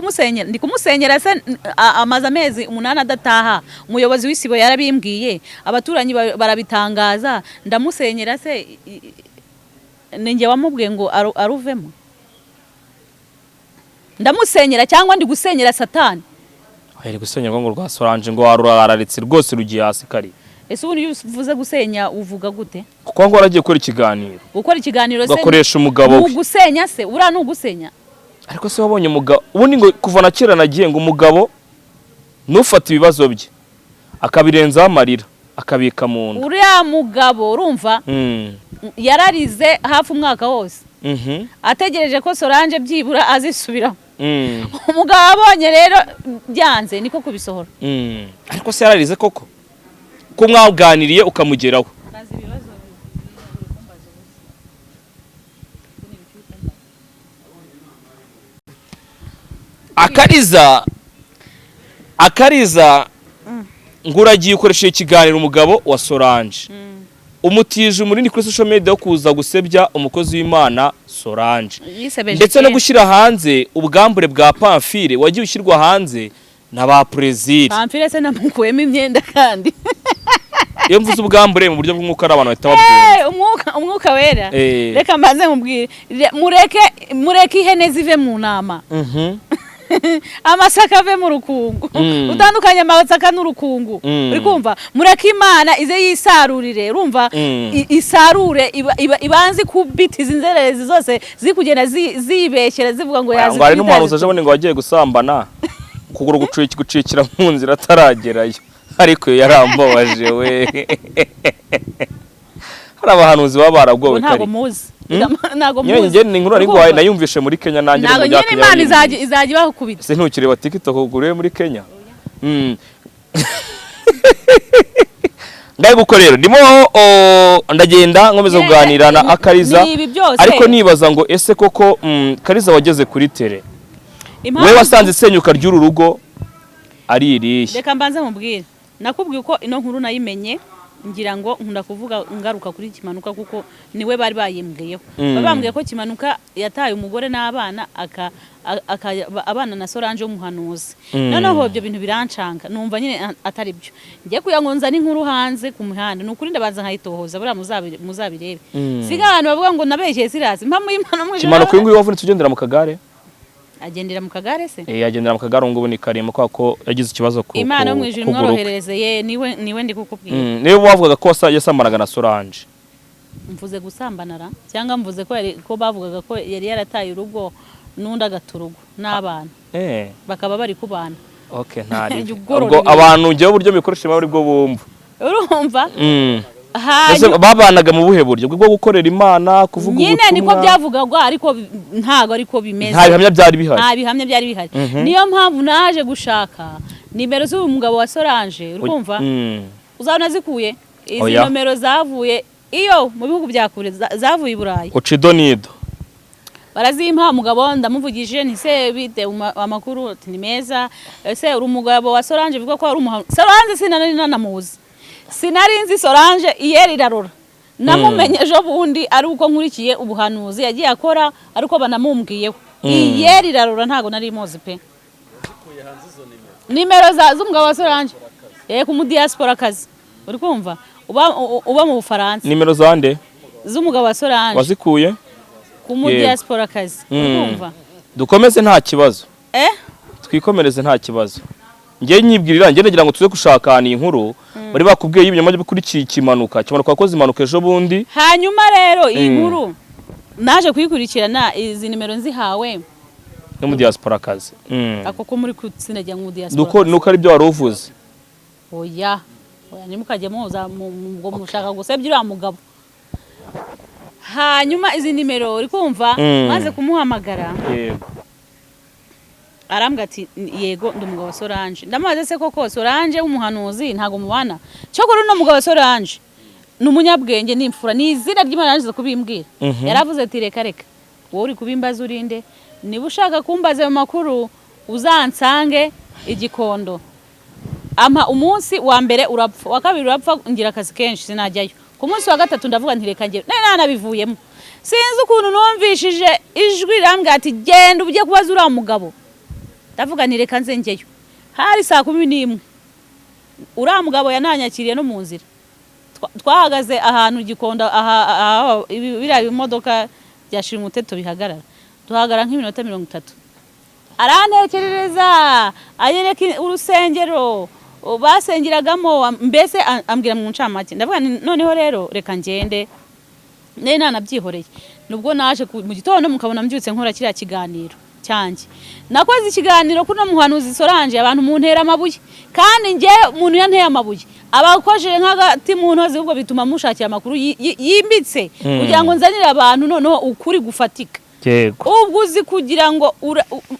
kumusenyera se amaze amezi 8 adataha umuyobozi w'isibo yarabimbwiye abaturanyi barabitangaza ndamusenyera se ninjye wamubwiye ngo aruvemo ndamusenyera cyangwa ndi gusenyera Satani ari gusenyerwa ngo rwa Solange ngo waruraritse rwose rugiye hasi kari ese ubu niyo uvuze gusenya uvuga gute kuko ngo aragiye gukora ikiganiro se gakoresha umugabo we ugusenya se ura n'ugusenya ariko se wabonye umugabo ubundi ngo kuva na kera nagiye ngo umugabo nufata ibibazo bye akabirenzaho amarira akabika mu nda. uriya mugabo urumva yararize hafi umwaka wose ategereje ko Solange byibura azisubiraho. Umugabo abonye rero byanze niko kubisohora. Ariko se yararize koko ko mwabwaniriye ukamugeraho? akariza nguragiye ukoresheje ikiganiro umugabo wa Solange umutije umurindi kuri social media wo kuza gusebya umukozi w'Imana Solange ndetse no gushyira hanze ubwambure bwa Pamphile wagiye ushyirwa hanze na ba Prezil. Pamphile se namukuyemo imyenda kandi iyo mvuze ubwambure mu buryo bw'umwuka ari abantu bahita babyumva. umwuka wera. Reka mbanze mubwire mureke ihene zive mu nama amasaka ave mu rukungu utandukanye amasaka n'urukungu uri kumva mureke Imana ize yisarurire urumva isarure ibanze kubita izi nzererezi zose zikugenda zibeshyera zivuga ngo yazi. Ngo ari n'umuhanuzi aje ngo wagiye gusambana kuguru gucikira mu nzira ataragerayo ariko yarambabaje we. Hari abahanuzi baba barabwowe kare. Ntago muzi. Ntago muzi. Nyine ni inkuru ariko nayumvishe muri Kenya nanjye mu bya Kenya. Ntago Imana izajya bakubita. Se ntukireba TikTok uguriye muri Kenya. Ndaye gukorera ndimo ndagenda nkomeza kuganira na Akariza ariko nibaza ngo ese koko Kariza wageze kuri tele we wasanze isenyuka ry'uru rugo ari irihe? Reka mbanze mubwire nakubwiye ko ino nkuru nayimenye ngira ngo nkunda kuvuga ngaruka kuri Kimanuka kuko niwe bari bayimbwiyeho. Babambwiye ko Kimanuka yataye umugore n'abana abana na Solange w'umuhanuzi. Noneho ibyo bintu birancanga numva nyine atari byo. Ngiye kuyangonza n'inkuru hanze ku muhanda nukuri ndabanza nkayitohoza bura muzabirebe. Siga abantu bavuga ngo nabeshye sirazi mpamwe y'Imana mwe. Kimanuka uyu nguyu wavunitse ugendera mu kagare? Agendera mu kagare se? Agendera mu kagare ngo ni karimo kwa ko yagize ikibazo ku Imana mu ijuru mworohereze ye niwe ndi kukubwira. Niwe bavugaga ko yasambanaga na Solange. Mvuze gusambanara cyangwa mvuze ko bavugaga ko yari yarataye urugo nundi agaturugo n'abana. Bakaba bari kubana. Okay ntari. Ubwo abantu ngiye uburyo mikoresha bari bwo bumva. Urumva? Babanaga mu buhe buryo bwo gukorera Imana kuvuga ubutumwa? Nyine niko byavugagwa ariko ntago ariko bimeze. Nta bihamya byari bihari. Nta bihamya byari bihari. Niyo mpamvu naje gushaka nimero z'umugabo wa Solange urumva? Uzabona zikuye izi nomero zavuye iyo mu bihugu bya kure zavuye i Burayi. Ucidonido. Barazimpa umugabo ndamuvugije ntise bite amakuru ni meza. Ese uri umugabo wa Solange bivuga ko ari umuhanuzi. Solange sinari nanamuzi. Sinarinzi Solange iyeri rarora namumenye ejo bundi ari uko nkurikiye ubuhanuzi yagiye akora ariko banamumbwiyeho iyeri rarora ntago nari muzi pe. Nimero z'umugabo wa Solange ku mu diaspora kazi uri kumva uba mu Bufaransa. Nimero zande z'umugabo wa Solange wazikuye ku mu diaspora kazi uri kumva. Dukomeze nta kibazo twikomereze nta kibazo. Ngiye nyibwirira ngiye nagira ngo tuze gushaka ni inkuru bari bakubwiye ibinyama bikurikiye Kimanuka wakoze impanuka ejo bundi. Hanyuma rero iyi nkuru naje kuyikurikirana izi nimero nzihawe no mu diaspora kazi. Ako ko muri kutsinajya mu diaspora. Nuko ari byo wari uvuze. Oya nimukajye muza ngo mushaka gusebya uriya mugabo. Hanyuma izi nimero uri kumva maze kumuhamagara. Yego. Arambwa ati yego ndi umugabo wa Solange. Ndamaze se koko Solange w'umuhanuzi ntago mubana. Cyokora no mugabo wa Solange n'umunyabwenge n'imfura n'izina ry'Imana yaje kubimbwira. Yaravuze ati reka wowe uri kubimbaza urinde niba ushaka kumbaza mu makuru uzansange Igikondo. Ama umunsi wa mbere urapfa wa kabiri urapfa ngira akazi kenshi sinajyayo. Ku munsi wa gatatu ndavuga nti reka ngiye nabivuyemo. Sinzi ukuntu numvishije ijwi rambwa ati genda ubye kubaza uriya mugabo. Ndavuga ni reka nze ngeyo. Hari saa 11 uriya mugabo yananyakiriye no mu nzira. Twahagaze ahantu Gikondo biriya bimodoka byashira umuteto bihagarara. Tuhagara nk'iminota 30. Arantekerereza anyereka urusengero basengeragamo mbese ambwira mu ncamake. Ndavuga noneho rero reka ngende nanabyihoreye. Nubwo naje mu gitondo mukabona mbyutse nkora kiriya kiganiro cyanjye nakoze ikiganiro kuno muhanuzi Solange abantu muntera amabuye kandi nge umuntu yanteye amabuye abakojeje nk'agati mu ntozi ubwo bituma mushakira amakuru yimbitse kugira ngo nzanire abantu noneho ukuri gufatika ubwo uzi kugira ngo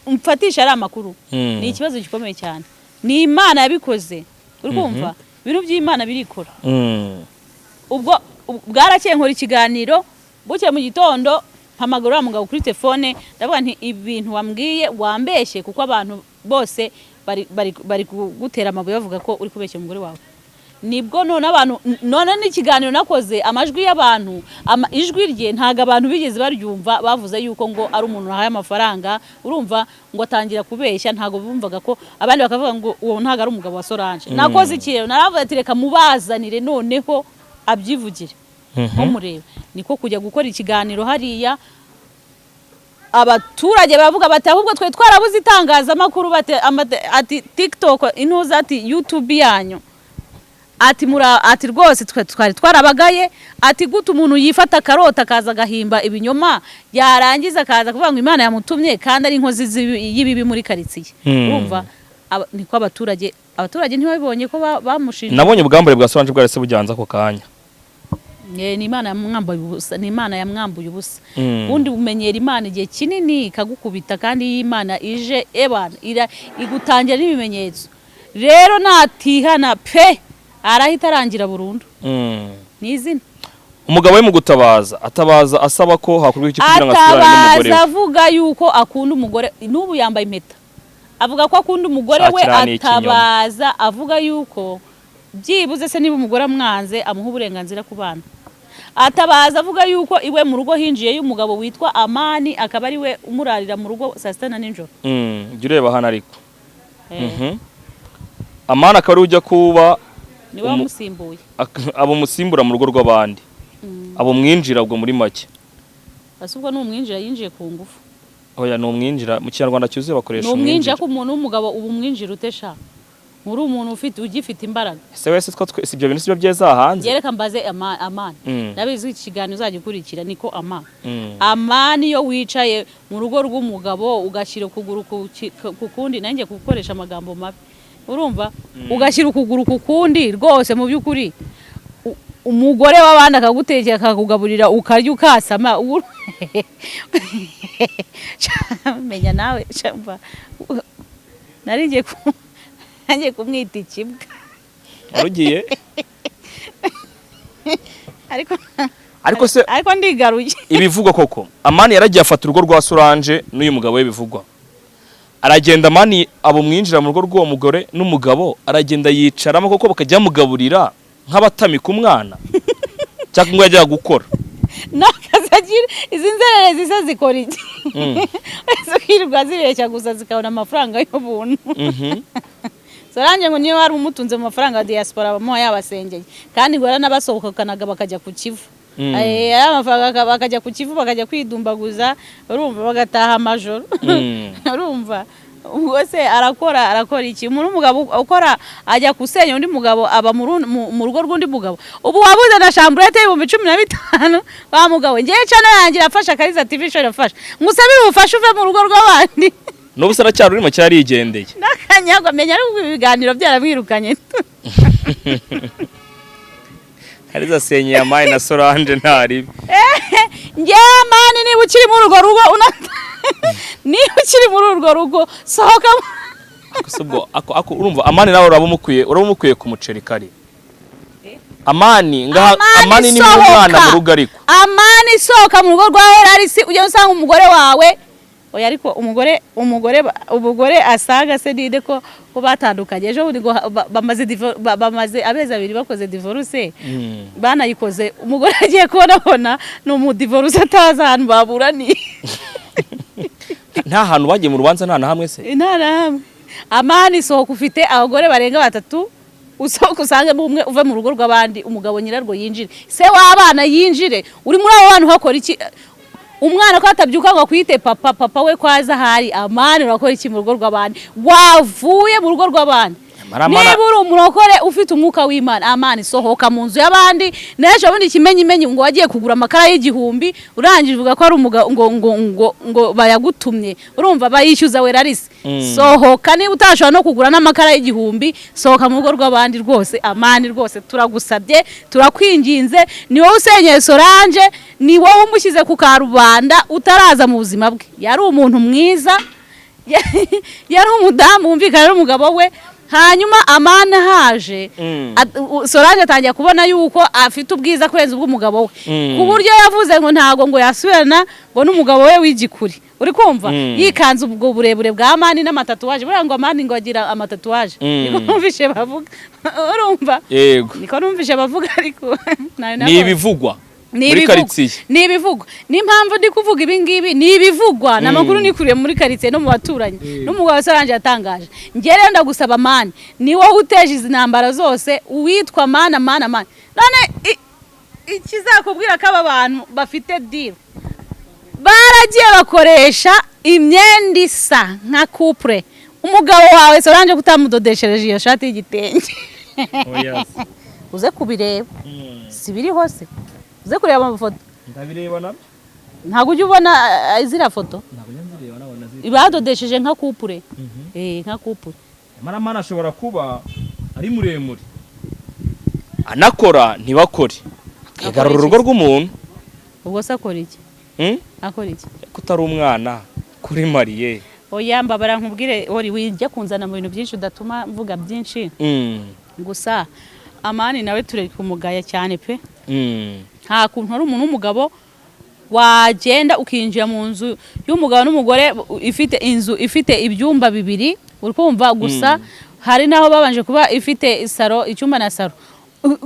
umfatisha ari amakuru ni ikibazo gikomeye cyane ni Imana yabikoze uri kumva ibintu by'Imana birikora ubwo bwarakeye nkora ikiganiro buke mu gitondo mpamagara mugabo kuri telefone ndavuga nti ibintu wambwiye wambeshye kuko abantu bose bari gutera amabuye bavuga ko uri kubeshya umugore wawe nibwo none abantu none n'ikiganiro nakoze amajwi y'abantu ijwi rye ntaga abantu bigeze baryumva bavuze yuko ngo ari umuntu nahaye amafaranga urumva ngo atangira kubeshya ntago bumvaga ko abandi bakavuga ngo uwo ntaga ari umugabo wa Solange nakoze ikirero naravuga ati reka mubazanire noneho abyivugire nko mureba niko kujya gukora ikiganiro hariya abaturage bavuga bati ahubwo twe twarabuze itangazamakuru ati TikTok inuza ati YouTube yanyu ati rwose twari twarabagaye ati gute umuntu yifata karota kaza gahimba ibinyoma yarangiza kaza kuvuga ngo Imana yamutumye kandi ari inkozi y'ibibi muri karitsiye urumva niko abaturage ntibabibonye ko bamushinja nabonye ubwambure bwa Solange bwarese bujyanza ko kanya ni Imana yamwambuye ubusa ubundi umenyera Imana igihe kinini ikagukubita kandi Imana ije igutangira n'ibimenyetso rero natihana pe arahita arangira burundu ni izina umugabo we mu gutabaza atabaza asaba ko hakorwa iki kugira ngo asubirane n'umugore atabaza avuga yuko akunda umugore n'ubu yambaye impeta avuga ko akunda umugore we atabaza avuga yuko byibuze se niba umugore amwanze amuha uburenganzira ku bana atabaza avuga yuko iwe mu rugo hinjiye y'umugabo witwa Amani akaba ari we umurarira mu rugo saa sita na nijoro jya ureba hano ariko Amani akaba ari ujya kuba niwe wamusimbuye abo musimbura mu rugo rw'abandi abo mwinjira ubwo muri make asubwo n'umwinjira yinjiye ku ngufu oya no mwinjira mu Kinyarwanda cyuzuye bakoresha umwinjira ko umuntu w'umugabo ubu mwinjira utesha muri umuntu ugifite imbaraga se wese si ibyo bintu sibyo byeza hanze yereka mbaze Amani nabizi ikiganiro uzagikurikira niko Amani yo wicaye mu rugo rw'umugabo ugashyira ukuguru ku kundi nanjye gukoresha amagambo mabi urumva ugashyira ukuguru ku kundi rwose mu by'ukuri umugore w'abandi akagutekera akakugaburira ukarya ukasama menya nawe naringiye kumwita ikibwa warugiye ariko ndigaruye ibivugwa koko Amani yaragiye afata urugo rwa Solange n'uyu mugabo we bivugwa aragenda Amani abo mwinjira mu rugo rw'uwo mugore n'umugabo aragenda yicaramo koko bakajya mugaburira nk'abatamika umwana cyangwa ngo yajya gukora nakazagira izi nzerere zisa zikora iki zikirwa zibeshya gusa zikabona amafaranga y'ubuntu Solange ngo niyo wari umutunze mu mafaranga ya diaspora bamuha yabasengeye kandi ngo yaranabasohokanaga bakajya ku Kivu amafaranga bakajya ku Kivu bakajya kwidumbaguza urumva bagataha amajoro urumva ubwo se arakora iki umuntu umugabo ukora ajya kusenya undi mugabo aba mu rugo rw'undi mugabo ubu wabuze na chambrette y'ibihumbi 15 wa mugabo ngiye cyane yangira afasha Kariza TV show yafasha ngusabire ubufasha uve mu rugo rw'abandi n'ubu se aracyari urimo cyari yigendeye nakanyagwa menya ari ibiganiro byaramwirukanye Kariza senye ya Amani na Solange ntari nge Amani niba ukiri muri urwo rugo niba ukiri muri urwo rugo sohoka akosubwo urumva Amani nawe urabumukwiye ku muceri kari Amani ni umwana mu rugo ariko Amani sohoka mu rugo rwawe arisi ujye usanga umugore wawe oya ariko umugore asaga se nide ko batandukanye ejo bundi bamaze abeza abiri bakoze divorce banayikoze umugore agiye kubona no mu divorce ataza ahantu baburaniye nta hantu bagiye mu rubanza nta na hamwe se nta na hamwe Amani sohoka ufite abagore barenga 3 usohoka usange umwe uve mu rugo rw'abandi umugabo nyirarwo yinjire se w'abana yinjire uri muri abo bantu hakora iki umwana ko atabyuka ngo kwite papa we kwaza hari Amani urakora iki mu rugo rw'abandi wavuye mu rugo rw'abandi niba uri umurokore ufite umwuka w'Imana amani sohoka mu nzu y'abandi nejo bundi ikimenyimenyi ngo wagiye kugura amakara y'igihumbi urangije uvuga ko ari umugabo ngo bayagutumye urumva bayishyuza Werarisi sohoka niba utashobora no kugura n'amakara y'igihumbi sohoka mu rugo rw'abandi rwose amani rwose turagusabye turakwinginze ni wowe usenyeye Solange ni wowe umushyize ku karubanda utaraza mu buzima bwe yari umuntu mwiza yari umudamu wumvikana n'umugabo we hanyuma amana haje Solange atangiye kubona yuko afite ubwiza kurenza ubw'umugabo we ku buryo yavuze ngo ntago ngo yasubirana ngo n'umugabo we w'igikuri uri kumva yikanze ubwo burebure bwa amani n'amatatuwaje buriya ngo amani ngo agira amatatuwaje niko numvishe bavuga urumva yego niko numvishe bavuga ariko ni ibivugwa muri quartier ni ibivugwa n'impamvu ndi kuvuga ibi ngibi ni ibivugwa namakuru nikuriye muri quartier no mu baturanyi n'umugabo wa Solange yatangaje ngiye rero ndagusaba amani ni wowe uteje izi ntambara zose uwitwa mana none ikizakubwira ko aba bantu bafite deal baragiye bakoresha imyenda isa nka couple umugabo wawe Solange kutamudodeshereje iyo shati y'igitenge uze kubireba sibiri hose uze kureba amafoto ndabireba nabyo ntago ujya ubona izira foto ibadodesheje nka couple nka couple Mana ashobora kuba ari muremure anakora ntibakore yagarura urugo rw'umuntu ubwo se akora iki akora iki kutari umwana kuri Mariye oya mbabara nkubwire ori wijya kunzana mu bintu byinshi udatuma mvuga byinshi gusa amani nawe tureke kumugaya cyane pe nta kuntu ari umuntu w'umugabo wagenda ukinjira mu nzu y'umugabo n'umugore ifite inzu ifite ibyumba bibiri urumva gusa hari naho babanje kuba ifite isaro icyumba na saro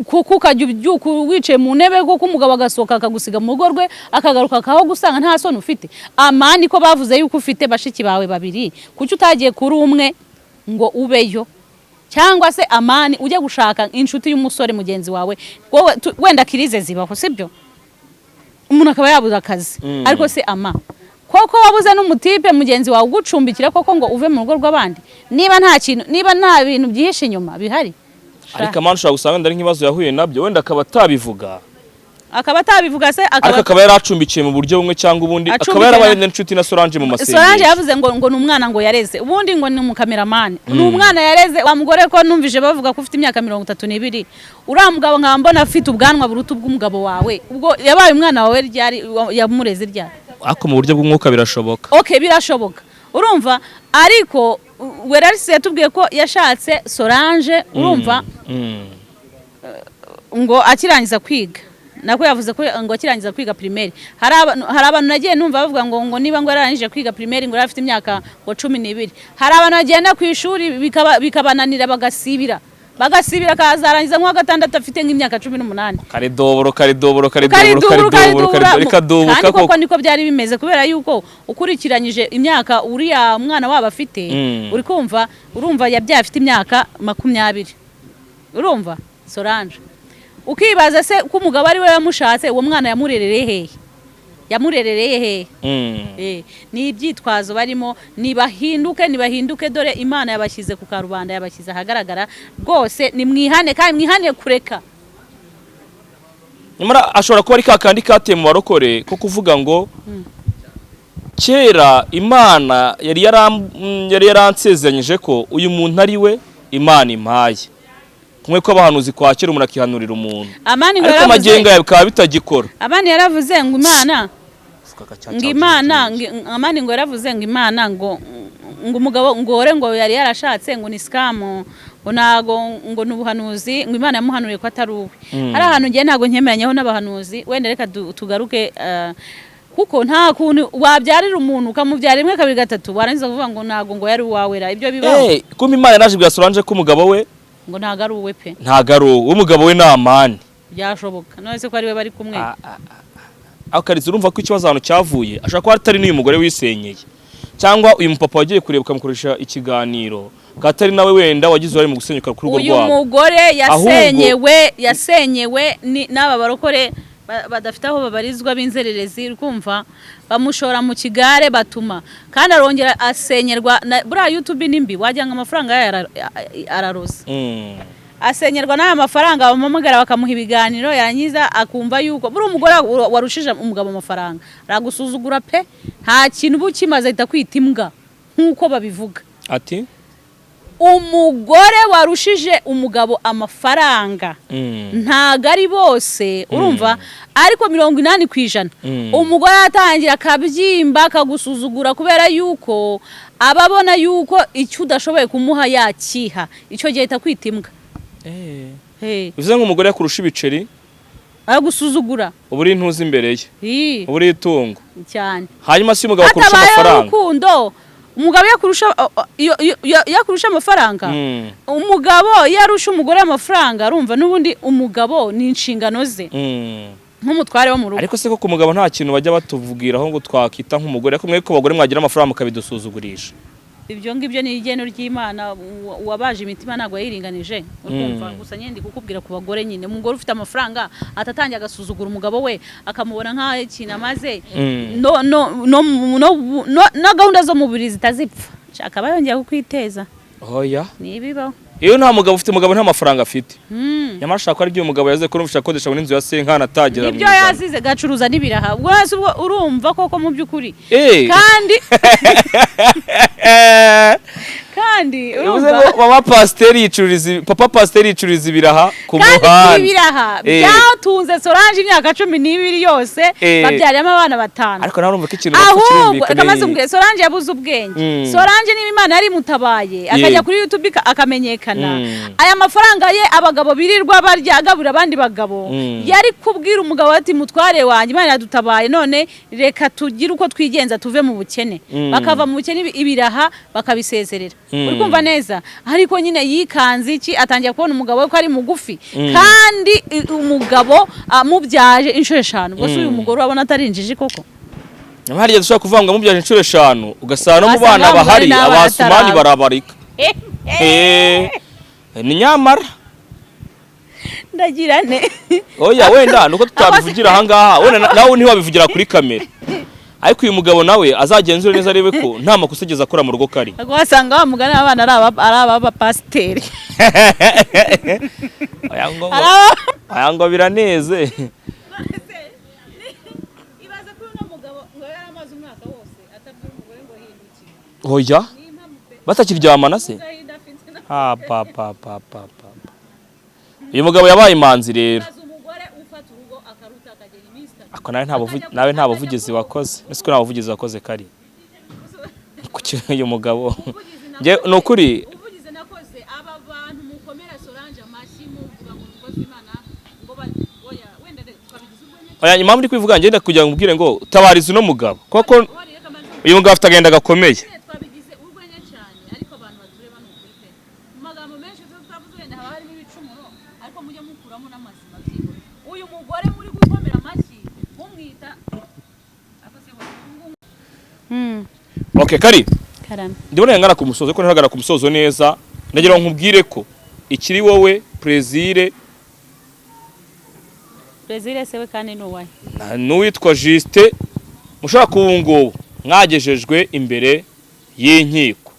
kuko ukajya ubyuka wicaye mu ntebe kuko umugabo agasohoka akagusiga mu rugo rwe akagaruka akaho gusanga nta soni ufite amani ko bavuze yuko ufite bashiki bawe babiri kuki utagiye kuri umwe ngo ubeyo cyangwa se amani ujye gushaka inshuti y'umusore mugenzi wawe wenda kirize zibaho sibyo umuntu akaba yabuze akazi ariko se koko wabuze n'umutipe mugenzi wawe ugucumbikira koko ngo uve mu rugo rw'abandi niba nta bintu byihishe inyuma bihari ariko amani ushobora gusanga ndari nk'ibibazo yahuye nabyo wenda akaba atabivuga se ariko akaba yaracumbikiye mu buryo bumwe cyangwa ubundi akaba yarabaye n'inshuti na Solange mu masengesho Solange yavuze ngo ni umwana ngo yareze ubundi ngo ni umukameramani ni umwana yareze wa mugore ko numvije bavuga ko ufite imyaka 32 uriya mugabo nkaba mbona afite ubwanwa buruta ubw'umugabo wawe ubwo yabaye umwana wawe ryari yamureze ryari ako mu buryo bw'umwuka birashoboka okay birashoboka urumva ariko Werarisi yatubwiye ko yashatse Solange urumva ngo akirangiza kwiga nako yavuze ko ngo akirangiza kwiga primaire hari abantu nagiye numva bavuga ngo niba ngo yararangije kwiga primaire ngo afite imyaka 12 hari abantu bagenda ku ishuri bikabananira bagasibira kazarangiza nko gatandatu afite nk'imyaka 18 karidoboro kandi koko niko byari bimeze kubera yuko ukurikiranyije imyaka uriya umwana waba afite uri kumva urumva yabyaye afite imyaka 20 urumva Solange ukibaza se ko umugabo ari we yamushatse uwo mwana yamurerereye hehe ni ibyitwazo barimo nibahinduke dore Imana yabashyize ku karubanda yabashyize ahagaragara rwose ni mwihane kandi mwihane kureka nyamara ashobora kuba ari kakandi kateye mu barokore ko kuvuga ngo kera Imana yari yaransezeranyije ko uyu muntu ari we Imana impaye kumwe ko abahanuzi kwakira umuntu akihanurira umuntu ariko amagenga yawe bikaba bitagikora abandi yaravuze ngo Imana amani ngo yaravuze ngo Imana ngo umugabo ngore ngo yari yarashatse ngo ni scam ngo nago ngo nubuhanuzi ngo Imana yamuhanuriye ko atari uwe hari ahantu ngiye ntago nkemeranyeho n'abahanuzi wenda reka tugaruke kuko nta kuntu wabyarira umuntu ukamubyara rimwe kabiri gatatu warangiza kuvuga ngo nago ngo yari uwawera ibyo bibaho kumbe Imana yaraje bwa Solange ko umugabo we ngo ntago ari uwe pe ntago ari uwe umugabo we ni amani byashoboka none se ko ari we bari kumwe akariza urumva ko ikibazo hano cyavuye ashaka ko atari n'uyu mugore wisenyeye cyangwa uyu mupapa wagiye kureba ukamukoresha ikiganiro katari nawe wenda wagize uruhare mu gusenyuka ku rugo rwabo uyu mugore yasenyewe n'aba barokore badafite aho babarizwa b'inzererezi kumva bamushora mu kigare batuma kandi arongera asenyerwa buriya YouTube nimbi wagira ngo amafaranga araroza asenyerwa n'aya mafaranga bamumugara bakamuha ibiganiro yarangiza akumva yuko buri umugore warushije umugabo amafaranga aragusuzugura pe nta kintu bukimaze ahita kwita imbwa nkuko babivuga ati umugore warushije umugabo amafaranga ntago ari bose urumva ariko 80% umugore atangira akabyimba akagusuzugura kubera yuko ababona yuko icyo udashoboye kumuha yakiha icyo gihe ahita kwita imbwa bivuze nk'umugore yakurusha ibiceri aragusuzugura uburi ntuzi imbere ye uburi itungo cyane hanyuma si umugabo kurusha amafaranga urukundo umugabo yakurusha amafaranga umugabo yarusha umugore amafaranga arumva n'ubundi umugabo ni inshingano ze nk'umutware wo mu rugo ariko se ko ku mugabo nta kintu bajya batuvugiraho ngo twakita nk'umugore ariko mwe ko bagore mwagira amafaranga mukabidusuzugurisha ibyo ngibyo ni igeno ry'Imana wabaje imitima ntago yayiringanije urumva gusa nyende kukubwira ku bagore nyine umugore ufite amafaranga atatangiye agasuzugura umugabo we akamubona nka ikintu amaze no gahunda zo mu buri zitazipfa shaka bayongera kukwiteza oya nibibaho iyo nta mugabo ufite umugabo nta mafaranga afite yamashaka ari byo umugabo yaze ko n'ushaka kodesha muri inzu ya senkana atagira ibyo yazize gacuruza n'ibiraha ubwo hasi urumva koko mu byukuri kandi mama pasiteri yicururiza papa pasiteri yicururiza ibiraha ku muhanda kandi ibiraha byatunze Solange imyaka 12 yose babyariyemo abana 5 ariko nawe urumva ko ikintu ahubwo kamaze mbwe Solange yabuze ubwenge Solange niba Imana yari mutabaye akajya kuri YouTube akamenyekana aya mafaranga ye abagabo birirwa barya agabura abandi bagabo yari kubwira umugabo ati mutware wanjye Imana yadutabaye none reka tugire uko twigenza tuve mu bukene bakava mu bukene ibiraha bakabisezerera uri kumva neza ariko nyine yikanze iki atangiye kubona umugabo we ko ari mugufi kandi umugabo amubyaje inshuro 5 ubwo uyu mugore wabona atarinjije koko hariya dushaka kuvanga mubyaje inshuro 5 ugasana no mu bana bahari abasumani barabarika ni nyamara ndagirane oya wenda nuko tutabivugira ahangaha wenda nawe ntiwabivugira kuri kamera ariko uyu mugabo nawe azagenzura neza arebe ko nta makusegeza akora mu rugo kari wasanga bamugana abana ari aba pasiteri aya ngo biraneze ibaze ko uno mugabo ngo yaramaze umwaka wose atabwira umugore ngo hindukire oya batakiryamana se uyu mugabo yabaye imanzi rero ako nawe nta buvugizi wakoze ese ko nta buvugizi wakoze kari kuki uyu mugabo nge nukuri ubuvugizi nakoze aba bantu mukomera Solange amashyi muvuga ngo dukoze Imana ngo oya wenda twabigize ubwo oya impamvu ndi kwivuga ngenda kugira ngo mbwire ngo tabariza uno mugabo koko uyu mugabo afite agenda gakomeye twabigize urwenya cyane ariko abantu batureba n'ukuri pe magambo menshi tutavuze wenda haba harimo ibicumuro ariko mujye mukuramo n'amazima byibura uyu mugore muri gukomera amashyi mumwita okay kari ndibona ngana ku musozo ko ntagara ku musozo neza ndagira nkubwire ko ikiri wowe Plaisir sewe kandi nuwaye n'uwitwa Juste mushaka kubungo mwagejejwe imbere y'inkiko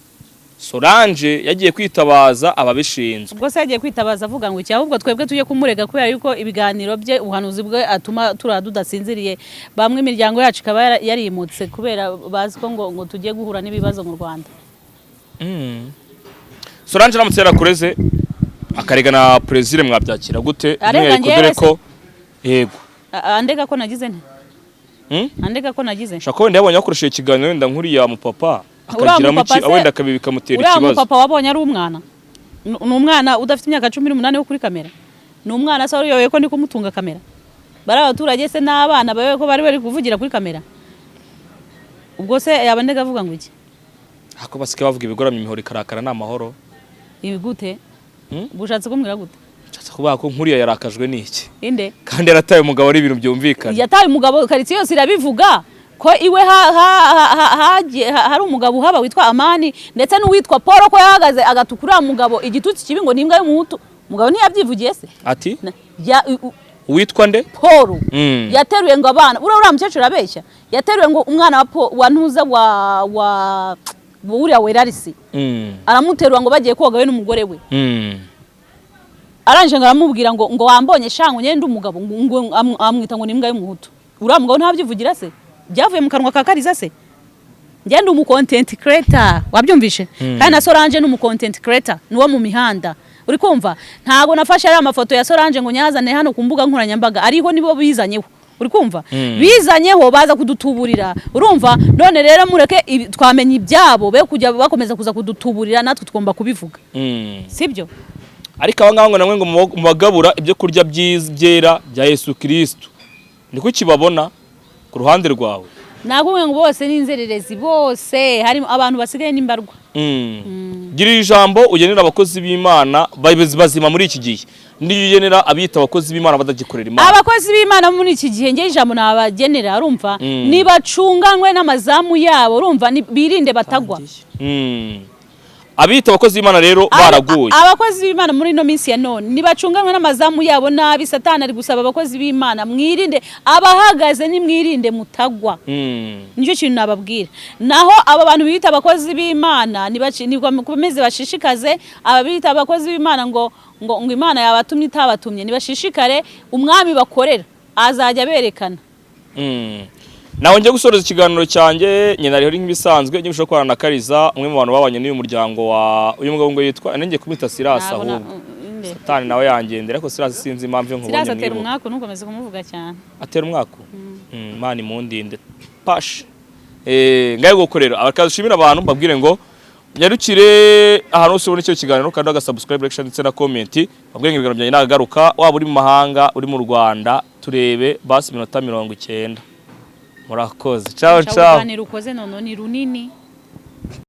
Solange yagiye kwitabaza ababishinzwe ubwo se yagiye kwitabaza avuga ngo iki ahubwo twebwe tuje kumurega kubera yuko ibiganiro bye ubuhanuzi bwe atuma turadudasinziriye bamwe imiryango yacu ikaba yarimutse kubera bazi ko ngo tugiye guhura n'ibibazo mu Rwanda Solange namutse yarakureze akarega na Plaisir mwabyakira gute dore ko yego andega ko nagize nte andega ko nagize shaka wenda yabonye akoresheje ikiganiro wenda nkuriya mu papa akagira muki awenda kabibika mutera ikibazo uriya papa wabonye ari umwana n'umwana udafite imyaka 18 yo kuri kamera n'umwana se yoye ko ndi kumutunga kamera bari abaturage se n'abana bawe ko bari kuvugira kuri kamera ubwo se yabandega avuga ngo iki ako basike bavuga ibigoramye imihoro ikarakara n'amahoro ibi gute bushatse kumbwira gute kuba ko nkuriya yarakajwe n'iki inde kandi yarataye umugabo ari ibintu byumvikana yataye umugabo karitsiye yose irabivuga ko iwe hari umugabo uhaba witwa Amani ndetse n'uwitwa Paul ko yahagaze agatukura mugabo igitutsi kibi ngo nimbwa y'umuhutu mugabo ntiyabyivugiye se ati Witwa nde? Paul yateruye ngo abana uriya mukecuru abeshya yateruye ngo umwana wa ntuza wa uriya Werarisi aramuterura ngo bagiye koga we n'umugore we aranje ngo aramubwira ngo wambonye shangu nyende umugabo ngo amwita ngo nimbwa y'umuhutu uriya mugabo ntabyivugira se byavuye mu kanwa ka Kariza se ngende umu content creator wabyumvishe kandi na Solange n'umu content creator nuwo mu mihanda uri kumva ntago nafashe ari amafoto ya Solange ngo nyazane hano ku mbuga nkoranyambaga ariho nibo bizanyeho uri kumva bizanyeho baza kudutuburira urumva none rero mureke twamenye ibyabo be kujya bakomeza kuza kudutuburira natwe tugomba kubivuga sibyo ariko abanganga ngo namwe ngo mubagabura ibyo kurya byera bya Yesu Kristo niko kibabona ku ruhande rwawe nagumwe ngo bose n'inzererezi bose harimo abantu basigaye n'imbarwa gira ijambo ugenera abakozi b'Imana bazima muri iki gihe ndiyo ugenera abita abakozi b'Imana badagikorera Imana abakozi b'Imana muri iki gihe nge ijambo nabagenera urumva nibacunganywe n'amazamu yabo urumva birinde batagwa abita abakozi b'Imana rero baraguye abakozi b'Imana muri no minsi ya none nibacunganywe n'amazamu yabo nabi Satani ari gusaba abakozi b'Imana mwirinde abahagaze ni mwirinde mutagwa nicyo kintu nababwira naho aba bantu bita abakozi b'Imana nibakomeze bashishikaze ababita abakozi b'Imana ngo Imana yabatumye itabatumye nibashishikare umwami bakorera azajya berekana naho ngiye gusoreza ikiganiro cyanjye nyina rero nk'ibisanzwe ngiye gushaka kwarana na Kariza umwe mu bantu babanye n'uyu muryango wa uyu mugabo ngo yitwa nenge kumita Silas ahubwo Satani nawe yangendera ko Silas sinzi impamvu nkubonye Silas atera umwaka nukomeze kumuvuga cyane atera umwaka Imana imundinde pash ngaye gukorera abakazishimira abantu babwire ngo nyarukire ahantu hose ubona icyo kiganiro kandi agasubscribe like ndetse na comment babwire ngo ibiganiro byanjye nagaruka waba uri mu mahanga uri mu Rwanda turebe basi minota 90 murakoze ciao ciao ukoze none ni runini